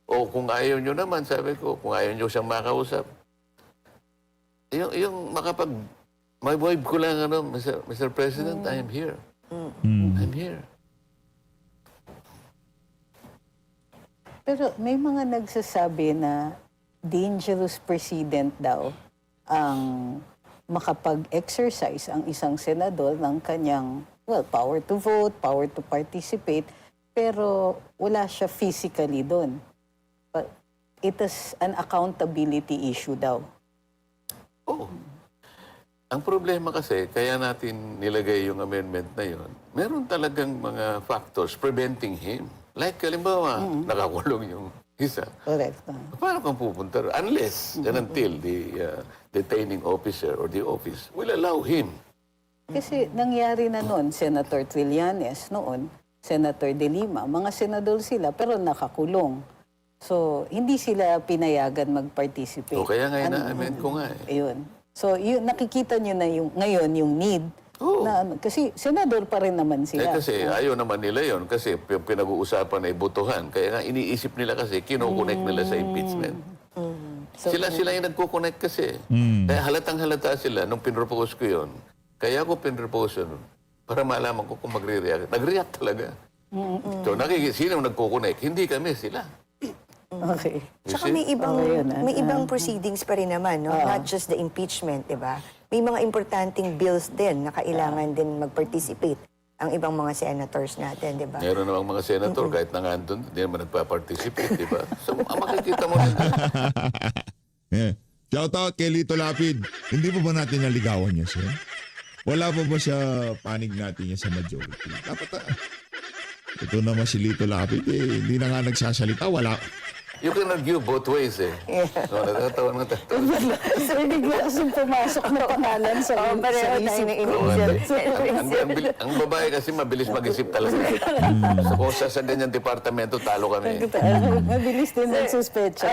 [SPEAKER 4] O kung ayaw nyo naman, sabi ko, kung ayaw nyo siyang makausap, yung may vibe ko lang, Mr. President, I am here. I'm here.
[SPEAKER 2] Pero may mga nagsasabi na dangerous precedent daw ang makapag-exercise ang isang senador ng kanyang, power to vote, power to participate, pero wala siya physically doon. But it is an accountability issue daw.
[SPEAKER 4] Oo. Ang problema kasi, kaya natin nilagay yung amendment na yun, meron talagang mga factors preventing him. Like, halimbawa, nakakulong yung isa.
[SPEAKER 2] Correct.
[SPEAKER 4] Paano kang pupunta? Unless and until the detaining officer or the office will allow him.
[SPEAKER 2] Kasi nangyari na noon, Senator Trillanes noon, Senator De Lima, mga senador sila pero nakakulong. So, hindi sila pinayagan mag-participate.
[SPEAKER 4] O kaya nga na-amend ko nga eh.
[SPEAKER 2] Ayun. So, yun, nakikita nyo na ngayon yung need.
[SPEAKER 4] Oo.
[SPEAKER 2] Kasi senador pa rin naman sila.
[SPEAKER 4] Kasi ayaw naman nila yon kasi pinag-uusapan ay butuhan. Kaya nga iniisip nila kasi, kinokonect nila sa impeachment.
[SPEAKER 2] So,
[SPEAKER 4] Sila yung nagko-connect kasi. Kaya halatang halata sila nung pinropose ko yun. Kaya ako pinropose yun para malaman ko kung magre-react. Nag-react talaga. So sino nagko-connect? Hindi kami, sila.
[SPEAKER 2] Okay.
[SPEAKER 4] You
[SPEAKER 3] Tsaka
[SPEAKER 4] see?
[SPEAKER 3] may ibang proceedings pa rin naman, no? Not just the impeachment, di ba? May mga importanteng bills din na kailangan din mag-participate ang ibang mga senators natin, di ba?
[SPEAKER 4] Meron namang mga senator, kahit na nga andun, hindi naman nagpa-participate, di ba? So, makikita mo rin.
[SPEAKER 1] Yeah. Shout out kay Lito Lapid. Hindi pa ba natin naligawan niya siya? Wala pa ba siya panig natin niya sa majority? Dapat ito naman si Lito Lapid hindi na nga nagsasalita. Wala.
[SPEAKER 4] You can argue both ways eh. So, natatawa ng tayo.
[SPEAKER 2] So, bigla kasing pumasok na pangalan sa
[SPEAKER 3] pareho tayo
[SPEAKER 2] isip
[SPEAKER 3] ng
[SPEAKER 2] ko.
[SPEAKER 3] iniisip.
[SPEAKER 4] Ang babae kasi mabilis mag-isip talaga. So, kung sa ganyang departamento, talo kami.
[SPEAKER 2] Mabilis din nagsuspecha.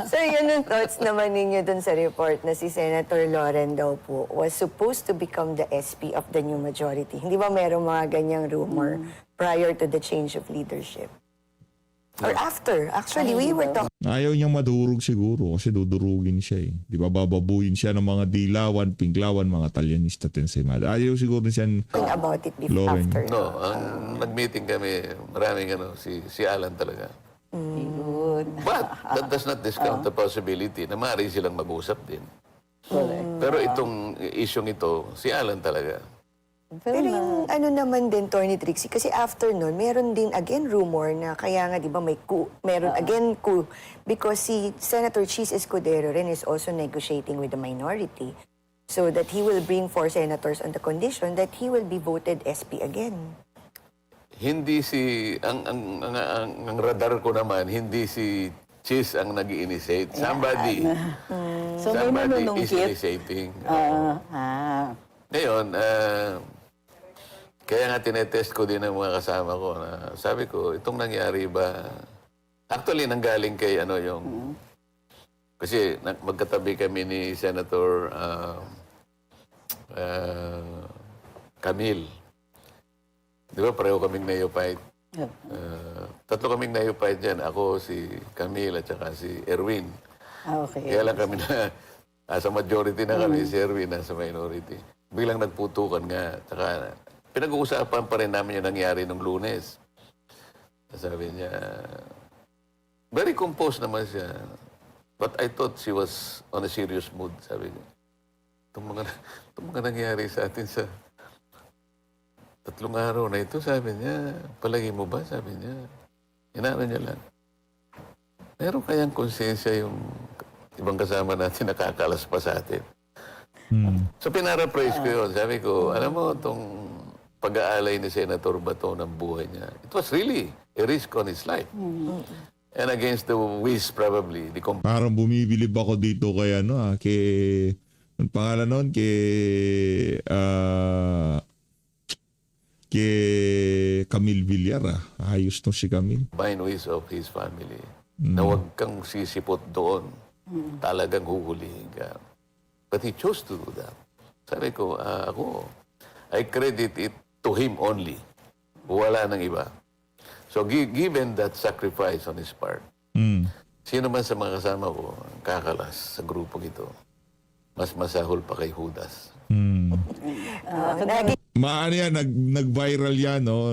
[SPEAKER 3] So, yun ang thoughts naman ninyo dun sa report na si Senator Loren daw po was supposed to become the SP of the new majority. Hindi ba merong mga ganyang rumor prior to the change of leadership? Or after? Actually, we were talking
[SPEAKER 1] Ayaw niyang madurog siguro kasi dudurugin siya eh. Di ba bababuin siya ng mga dilawan, pinglawan, mga talyanista tensemada. Ayaw siguro siya
[SPEAKER 3] about it before,
[SPEAKER 1] Loren.
[SPEAKER 3] after.
[SPEAKER 4] No, ang nag-meeting kami, maraming si Alan talaga.
[SPEAKER 2] Yun.
[SPEAKER 4] But that does not discount the possibility na maaari silang mag-usap din.
[SPEAKER 2] Correct.
[SPEAKER 4] Pero itong isyong ito, si Alan talaga.
[SPEAKER 3] Pero yung ano naman din, Tony Trixie, kasi after nun, meron din again rumor na kaya nga, di ba, may coup. Meron again coup. Because si Senator Chis Escudero rin is also negotiating with the minority so that he will bring 4 senators on the condition that he will be voted SP again.
[SPEAKER 4] Hindi ang radar ko naman, hindi si Chis ang nag-initiate. Somebody
[SPEAKER 2] So, may
[SPEAKER 4] is
[SPEAKER 2] nanunungkit.
[SPEAKER 4] initiating.
[SPEAKER 2] Ngayon,
[SPEAKER 4] Kaya nga tinetest ko din ang mga kasama ko na sabi ko, itong nangyari ba? Actually, nanggaling kay kasi magkatabi kami ni Senator Camille. Di ba pareho kaming neophyte? Tatlo kaming neophyte dyan. Ako, si Camille at saka si Erwin.
[SPEAKER 2] okay.
[SPEAKER 4] Kaya lang kami na sa majority na kami, si Erwin nasa minority. Biglang nagputukan nga. Saka pinag-uusapan pa rin namin yung nangyari nung Lunes. Sabi niya, very composed naman siya. But I thought she was on a serious mood, sabi niya. Itong mga nangyari sa atin sa 3 araw na ito, sabi niya, palagi mo ba? Sabi niya. Inaano niya lang. Meron kayang konsensya yung ibang kasama natin nakakalas pa sa atin. So pinara-praise ko yun. Sabi ko, alam mo, itong pag-aalay ni Senator Bato ng buhay niya, it was really a risk on his life. And against the wish probably.
[SPEAKER 1] Parang bumibilib ako dito kay ang pangalan noon kay Camille Villar. Ayos no si Camille.
[SPEAKER 4] Combined wish of his family. Na huwag kang sisipot doon. Talagang huhulihin ka. But he chose to do that. Sabi ko, ako, I credit it to him only. Wala nang iba. So, given that sacrifice on his part, sino man sa mga kasama ko, ang kakalas sa grupong ito, mas masahol pa kay Judas.
[SPEAKER 1] Maano yan, nag-viral yan, no?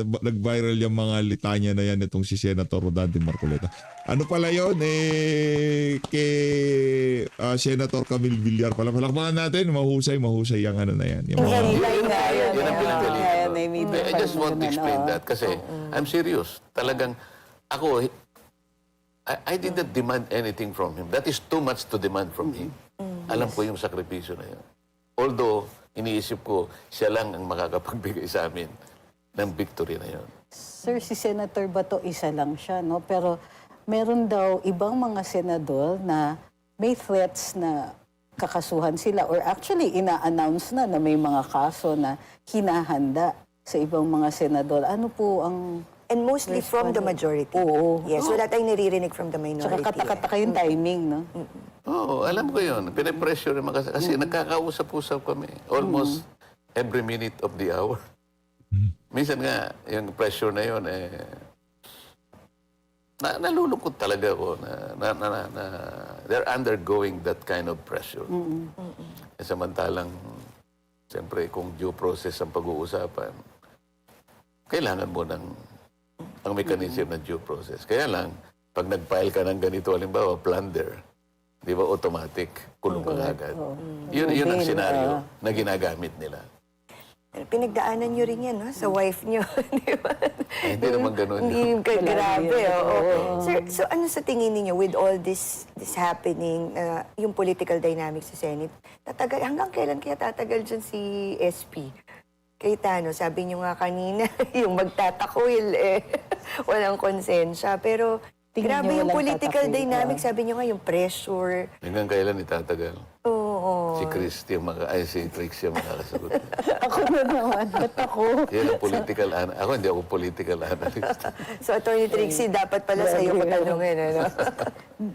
[SPEAKER 1] Nag-viral yung mga litanya na yan itong si Senator Rodante Marcoleta. Ano pala yun? Kay Senator Camille Villar pala. Palakpakan natin, mahusay yung ano na yan. Yung mga,
[SPEAKER 4] Yan ang pinagaling.
[SPEAKER 2] may media
[SPEAKER 4] I just want to explain that kasi I'm serious. Talagang ako, I didn't demand anything from him. That is too much to demand from him. Alam ko yung sakripisyo na yun. Although, iniisip ko, siya lang ang makakapagbigay sa amin ng victory na yun.
[SPEAKER 2] Sir, si Senator Bato, isa lang siya, no? Pero meron daw ibang mga senador na may threats na kakasuhan sila or actually ina-announce na may mga kaso na hinahanda sa ibang mga senador. Ano po ang...
[SPEAKER 3] And mostly from the majority.
[SPEAKER 2] Oo.
[SPEAKER 3] Yes, wala tayong naririnig from the minority.
[SPEAKER 2] Tsaka katakataka yung timing, no?
[SPEAKER 4] Oo, alam ko yun. Pinapressure naman kasi nagkakausap-usap kami. Almost every minute of the hour. Minsan nga, yung pressure na yun, nalulungkot talaga ako na they're undergoing that kind of pressure. Samantalang, siyempre, kung due process ang pag-uusapan, kailangan mo ang mechanism ng due process. Kaya lang, pag nag-file ka ng ganito, halimbawa, plunder, di ba, automatic, kulong ka agad. Yun ang senaryo na ginagamit nila.
[SPEAKER 3] Pinagdaanan nyo rin yan, no? Sa wife nyo, di ba?
[SPEAKER 4] Hindi naman ganun.
[SPEAKER 3] Hindi grabe, oo. Sir, so ano sa tingin niyo with all this happening, yung political dynamics sa Senate, hanggang kailan kaya tatagal dyan si SP? Cayetano, sabi niyo nga kanina, yung magtatakwil, walang konsensya. Pero
[SPEAKER 2] Tingin
[SPEAKER 3] grabe
[SPEAKER 2] niyo
[SPEAKER 3] yung
[SPEAKER 2] walang
[SPEAKER 3] political
[SPEAKER 2] tatakwil,
[SPEAKER 3] dynamics, sabi niyo nga, yung pressure.
[SPEAKER 4] Hanggang kailan itatagal?
[SPEAKER 3] Oo.
[SPEAKER 4] Si Christy, si Trixie ang makakasagot.
[SPEAKER 2] Ako na naman, ba't ako?
[SPEAKER 4] Yan ang political analyst. Ako hindi ako political analyst.
[SPEAKER 3] So, Attorney Trixie, dapat pala sa iyo ko tanungin, ano?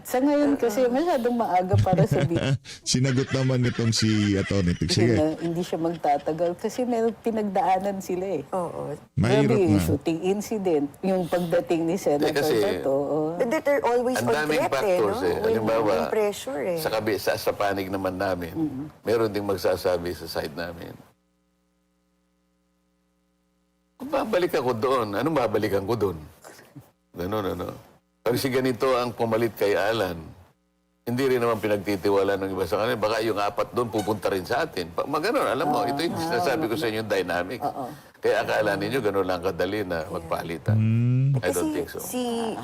[SPEAKER 2] Sa ngayon kasi masyadong maaga para sabihin
[SPEAKER 1] sinagot naman nitong si Atty. Sige,
[SPEAKER 2] na hindi siya magtatagal kasi meron pinagdaanan sila eh.
[SPEAKER 3] Oo.
[SPEAKER 1] mahirap
[SPEAKER 2] Grabe, yung
[SPEAKER 1] na.
[SPEAKER 2] shooting incident, yung pagdating ni Senator
[SPEAKER 4] kasi,
[SPEAKER 2] Bato.
[SPEAKER 3] But that are always
[SPEAKER 4] Ang
[SPEAKER 3] on
[SPEAKER 4] daming
[SPEAKER 3] threat,
[SPEAKER 4] factors
[SPEAKER 3] no?
[SPEAKER 4] Halimbawa,
[SPEAKER 3] Yung pressure,
[SPEAKER 4] sa panig naman namin, meron ding magsasabi sa side namin, kung babalik ako doon, anong babalikan ko doon? Ganun, ano? Pag si ganito ang pumalit kay Alan, hindi rin naman pinagtitiwala ng iba sa kanila. Baka yung apat doon pupunta rin sa atin. Maganon, alam mo, ito yung sinasabi ko sa inyo, dynamic. Kaya akala ninyo, gano'n lang kadali na magpalitan. I don't think so.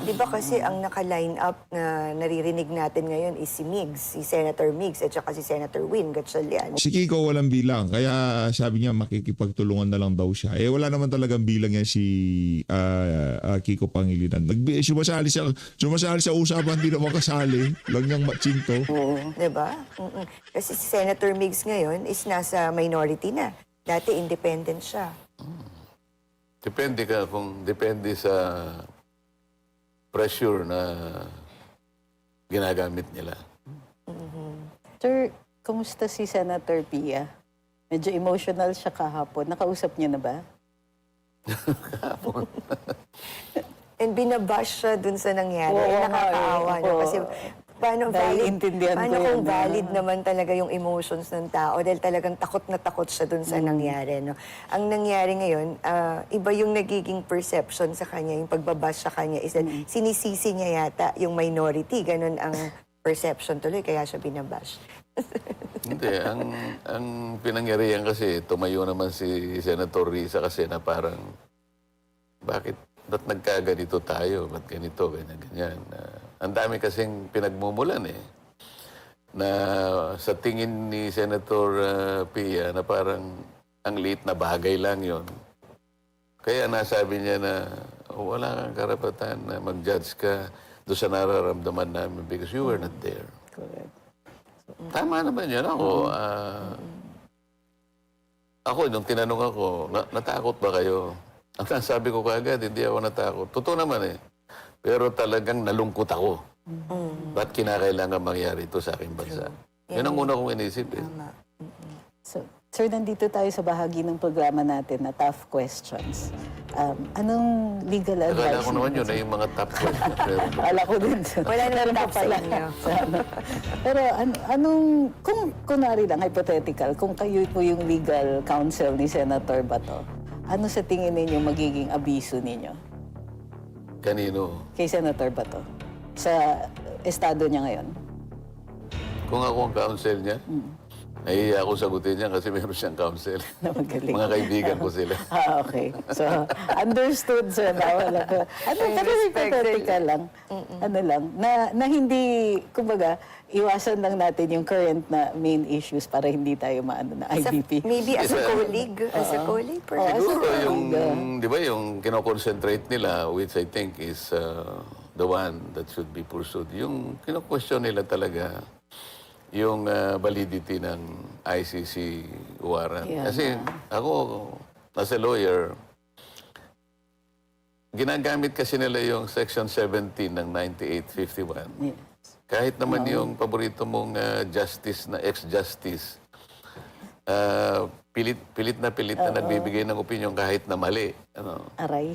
[SPEAKER 3] Di ba kasi ang naka-line up na naririnig natin ngayon is si Migs, si Senator Migs, at saka si Senator Win Gatchalian.
[SPEAKER 1] Si Kiko walang bilang, kaya sabi niya makikipagtulungan na lang daw siya. Wala naman talagang bilang yan si Kiko Pangilinan. Sumasali sa usapan, hindi naman kasali. Lang niyang matsinto.
[SPEAKER 3] Di ba? Kasi si Senator Migs ngayon is nasa minority na. Dati independent siya.
[SPEAKER 4] Depende sa pressure na ginagamit nila.
[SPEAKER 2] Sir, kumusta si Senator Pia? Medyo emotional siya kahapon. Nakausap niya na ba?
[SPEAKER 3] And binabash siya dun sa nangyari.
[SPEAKER 2] Oo,
[SPEAKER 3] Nakakaawa, no?
[SPEAKER 2] oo.
[SPEAKER 3] Kasi paano
[SPEAKER 2] Naiintindihan ko
[SPEAKER 3] kung
[SPEAKER 2] yan,
[SPEAKER 3] valid naman talaga yung emotions ng tao dahil talagang takot na takot siya dun sa nangyari, no? Ang nangyari ngayon, iba yung nagiging perception sa kanya, yung pagbabash sa kanya is that sinisisi niya yata yung minority. Ganun ang perception tuloy, kaya siya binabash.
[SPEAKER 4] Hindi, ang pinangyarihan kasi, tumayo naman si Senator Risa kasi na parang, ba't nagkaganito tayo? Ba't ganito, ganyan. Ang dami kasing pinagmumulan na sa tingin ni Senator Pia na parang ang liit na bagay lang yon. Kaya nasabi niya na wala kang karapatan na mag-judge ka doon sa nararamdaman namin because you were not there.
[SPEAKER 2] Correct.
[SPEAKER 4] Tama naman yun. Ako, nung tinanong ako, natakot ba kayo? Ang sabi ko kagad, hindi ako natakot. Totoo naman Pero talagang nalungkot ako. Ba't kinakailangan mangyari ito sa aking bansa? Yun ang una kong inisip.
[SPEAKER 2] So, sir, nandito tayo sa bahagi ng programa natin na tough questions. Anong legal advice?
[SPEAKER 4] Akala ko naman yun, yung mga top questions. Pero,
[SPEAKER 2] Ala ko din. sir.
[SPEAKER 3] Wala naman
[SPEAKER 2] Meron pa
[SPEAKER 3] tough sa
[SPEAKER 2] pala.
[SPEAKER 3] inyo.
[SPEAKER 2] Pero anong, kung kunwari lang, hypothetical, kung kayo po yung legal counsel ni Senator Bato, ano sa tingin ninyo magiging abiso ninyo
[SPEAKER 4] kanino?
[SPEAKER 2] kay Senator Bato sa estado niya ngayon?
[SPEAKER 4] Kung ako ang counsel niya, nahihiya ako sagutin niya kasi meron siyang counsel.
[SPEAKER 2] Na magaling.
[SPEAKER 4] Mga kaibigan ko sila.
[SPEAKER 2] Okay. So, understood, sir. Bawal ako. Pero hypothetical lang. Ano lang. Na hindi, kumbaga, iwasan lang natin yung current na main issues para hindi tayo maano na IBP.
[SPEAKER 3] Maybe as a
[SPEAKER 4] Yes,
[SPEAKER 3] colleague. As a colleague, perhaps.
[SPEAKER 4] Siguro yung, di ba, yung kinoconcentrate nila, which I think is the one that should be pursued. Yung kino-question nila talaga, yung validity ng ICC warrant.
[SPEAKER 2] Yeah.
[SPEAKER 4] Kasi ako, as a lawyer, ginagamit kasi nila yung Section 17 ng 9851.
[SPEAKER 2] Yes.
[SPEAKER 4] Kahit naman yung paborito mong justice na ex-justice, pilit na nagbibigay ng opinion kahit na mali. Ano?
[SPEAKER 2] Aray.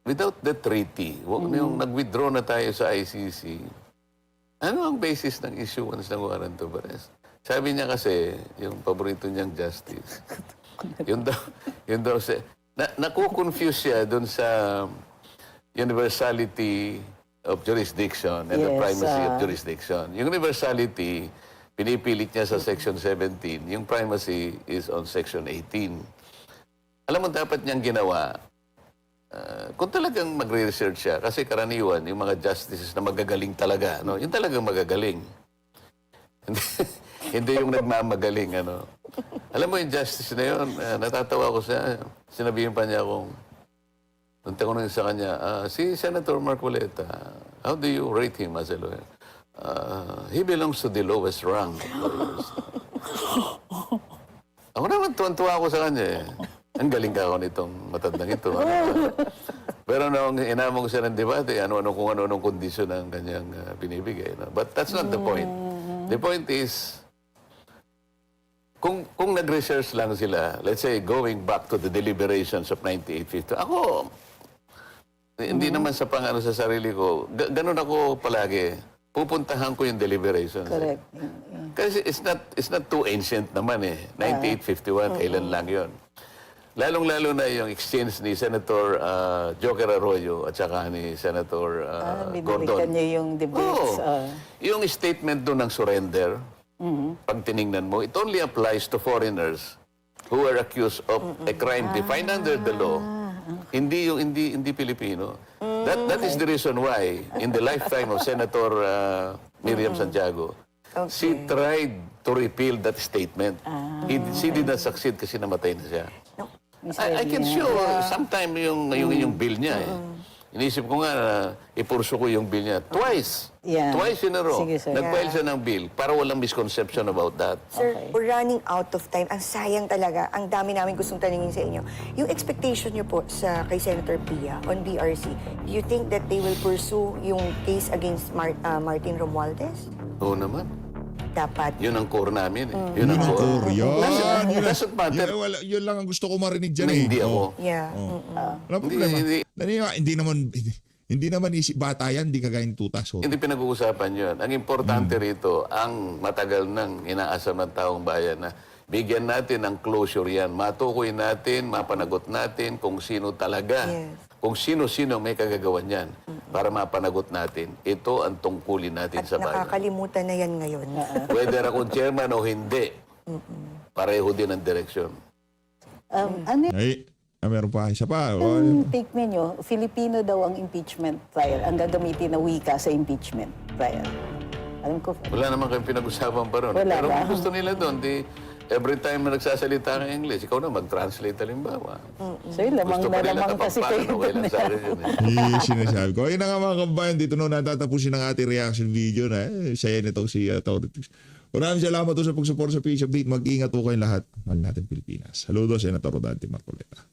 [SPEAKER 4] Without the treaty, yung nag-withdraw na tayo sa ICC, ano ang basis ng issuance ng warrant of arrest? Sabi niya kasi, yung paborito niyang justice, yun daw naku-confuse siya dun sa universality of jurisdiction and the
[SPEAKER 2] Yes,
[SPEAKER 4] primacy of jurisdiction. Yung universality, pinipilit niya sa Section 17. Yung primacy is on Section 18. Alam mo, dapat niyang ginawa, kung talagang magre-research siya, kasi karaniwan, yung mga justices na magagaling talaga, no? Yung talagang magagaling. Hindi yung nagmamagaling, ano. Alam mo yung justice na yun, natatawa ko siya. Sinabihin pa niya akong, nung tanong sa kanya, si Senator Marcoleta, how do you rate him as a lawyer? He belongs to the lowest rank of lawyers. Ako naman, tuwan-tuwa ako sa kanya eh. Ang galing ka ako nitong matandang ito. Pero nung inamong ko siya ng debate, kung ano-anong kondisyon ang kanyang binibigay. No? But that's not the point. The point is, kung nag-research lang sila, let's say, going back to the deliberations of 9850, ako, hindi naman sa pangano sa sarili ko, ganun ako palagi. Pupuntahan ko yung deliberations.
[SPEAKER 2] Correct.
[SPEAKER 4] Kasi it's not too ancient naman eh. 9851, kailan lang yon. Lalong-lalo na yung exchange ni Senator Joker Arroyo at saka ni Senator Gordon.
[SPEAKER 2] Binalikan niya yung debates.
[SPEAKER 4] Oo. Yung statement doon ng surrender, pag tiningnan mo, it only applies to foreigners who are accused of a crime defined under the law. Hindi Pilipino. That is the reason why, in the lifetime of Senator Miriam Santiago, she tried to repeal that statement. She did not succeed kasi namatay na siya. I can show sometime yung bill niya eh. Inisip ko nga na ipurso ko yung bill niya. Twice.
[SPEAKER 2] Yeah.
[SPEAKER 4] Twice in a row.
[SPEAKER 2] Sige, sir.
[SPEAKER 4] Nag-file siya ng bill para walang misconception about that.
[SPEAKER 3] Sir,
[SPEAKER 2] Okay.
[SPEAKER 3] we're running out of time. Ang sayang talaga. Ang dami namin gustong tanungin sa inyo. Yung expectation niyo po kay Senator Pia on BRC, do you think that they will pursue yung case against Martin Romualdez?
[SPEAKER 4] Oo naman.
[SPEAKER 3] Dapat.
[SPEAKER 4] Yun ang core namin eh.
[SPEAKER 1] Yun ang core. Yun.
[SPEAKER 4] Doesn't matter.
[SPEAKER 1] Yun lang ang gusto ko marinig dyan
[SPEAKER 4] Na
[SPEAKER 1] eh.
[SPEAKER 4] hindi ako.
[SPEAKER 3] Yeah.
[SPEAKER 1] Walang problema.
[SPEAKER 4] Hindi.
[SPEAKER 1] Hindi naman isip bata yan, hindi kagayang tutas. So,
[SPEAKER 4] Hindi pinag-uusapan yun. Ang importante rito, ang matagal nang inaasam ng taong bayan na bigyan natin ng closure yan. Matukoy natin, mapanagot natin kung sino talaga.
[SPEAKER 3] Yes.
[SPEAKER 4] Kung sino-sino may kagagawan yan para mapanagot natin. Ito ang tungkulin natin
[SPEAKER 3] At
[SPEAKER 4] sa bayan.
[SPEAKER 3] nakakalimutan na yan ngayon.
[SPEAKER 4] Whether akong chairman o hindi, pareho din ang direksyon.
[SPEAKER 2] Ano
[SPEAKER 1] meron pa. Isa pa.
[SPEAKER 2] yung take ninyo? Filipino daw ang impeachment trial. Ang gagamitin na wika sa impeachment trial. Alam ko.
[SPEAKER 4] Wala naman kayong pinag-usapan pa ron.
[SPEAKER 2] Wala
[SPEAKER 4] Pero
[SPEAKER 2] ba?
[SPEAKER 4] kung gusto nila doon, every time na nagsasalita ng English, ikaw na mag-translate halimbawa.
[SPEAKER 2] So yun, lamang
[SPEAKER 4] Gusto
[SPEAKER 2] na
[SPEAKER 4] pa nila
[SPEAKER 2] lamang kasi kayo
[SPEAKER 4] kapampangan, okay
[SPEAKER 2] doon.
[SPEAKER 4] lang sa akin yun eh.
[SPEAKER 1] Sinasabi ko. Ayun na nga mga kabayan, dito na natatapusin ang ating reaction video na saya nitong si Authorities. Maraming salamat po sa pag-support sa PH Update. Mag-ingat po kayong lahat. Mahal natin Pilipinas. Saludos, Senator Rodante Marcoleta.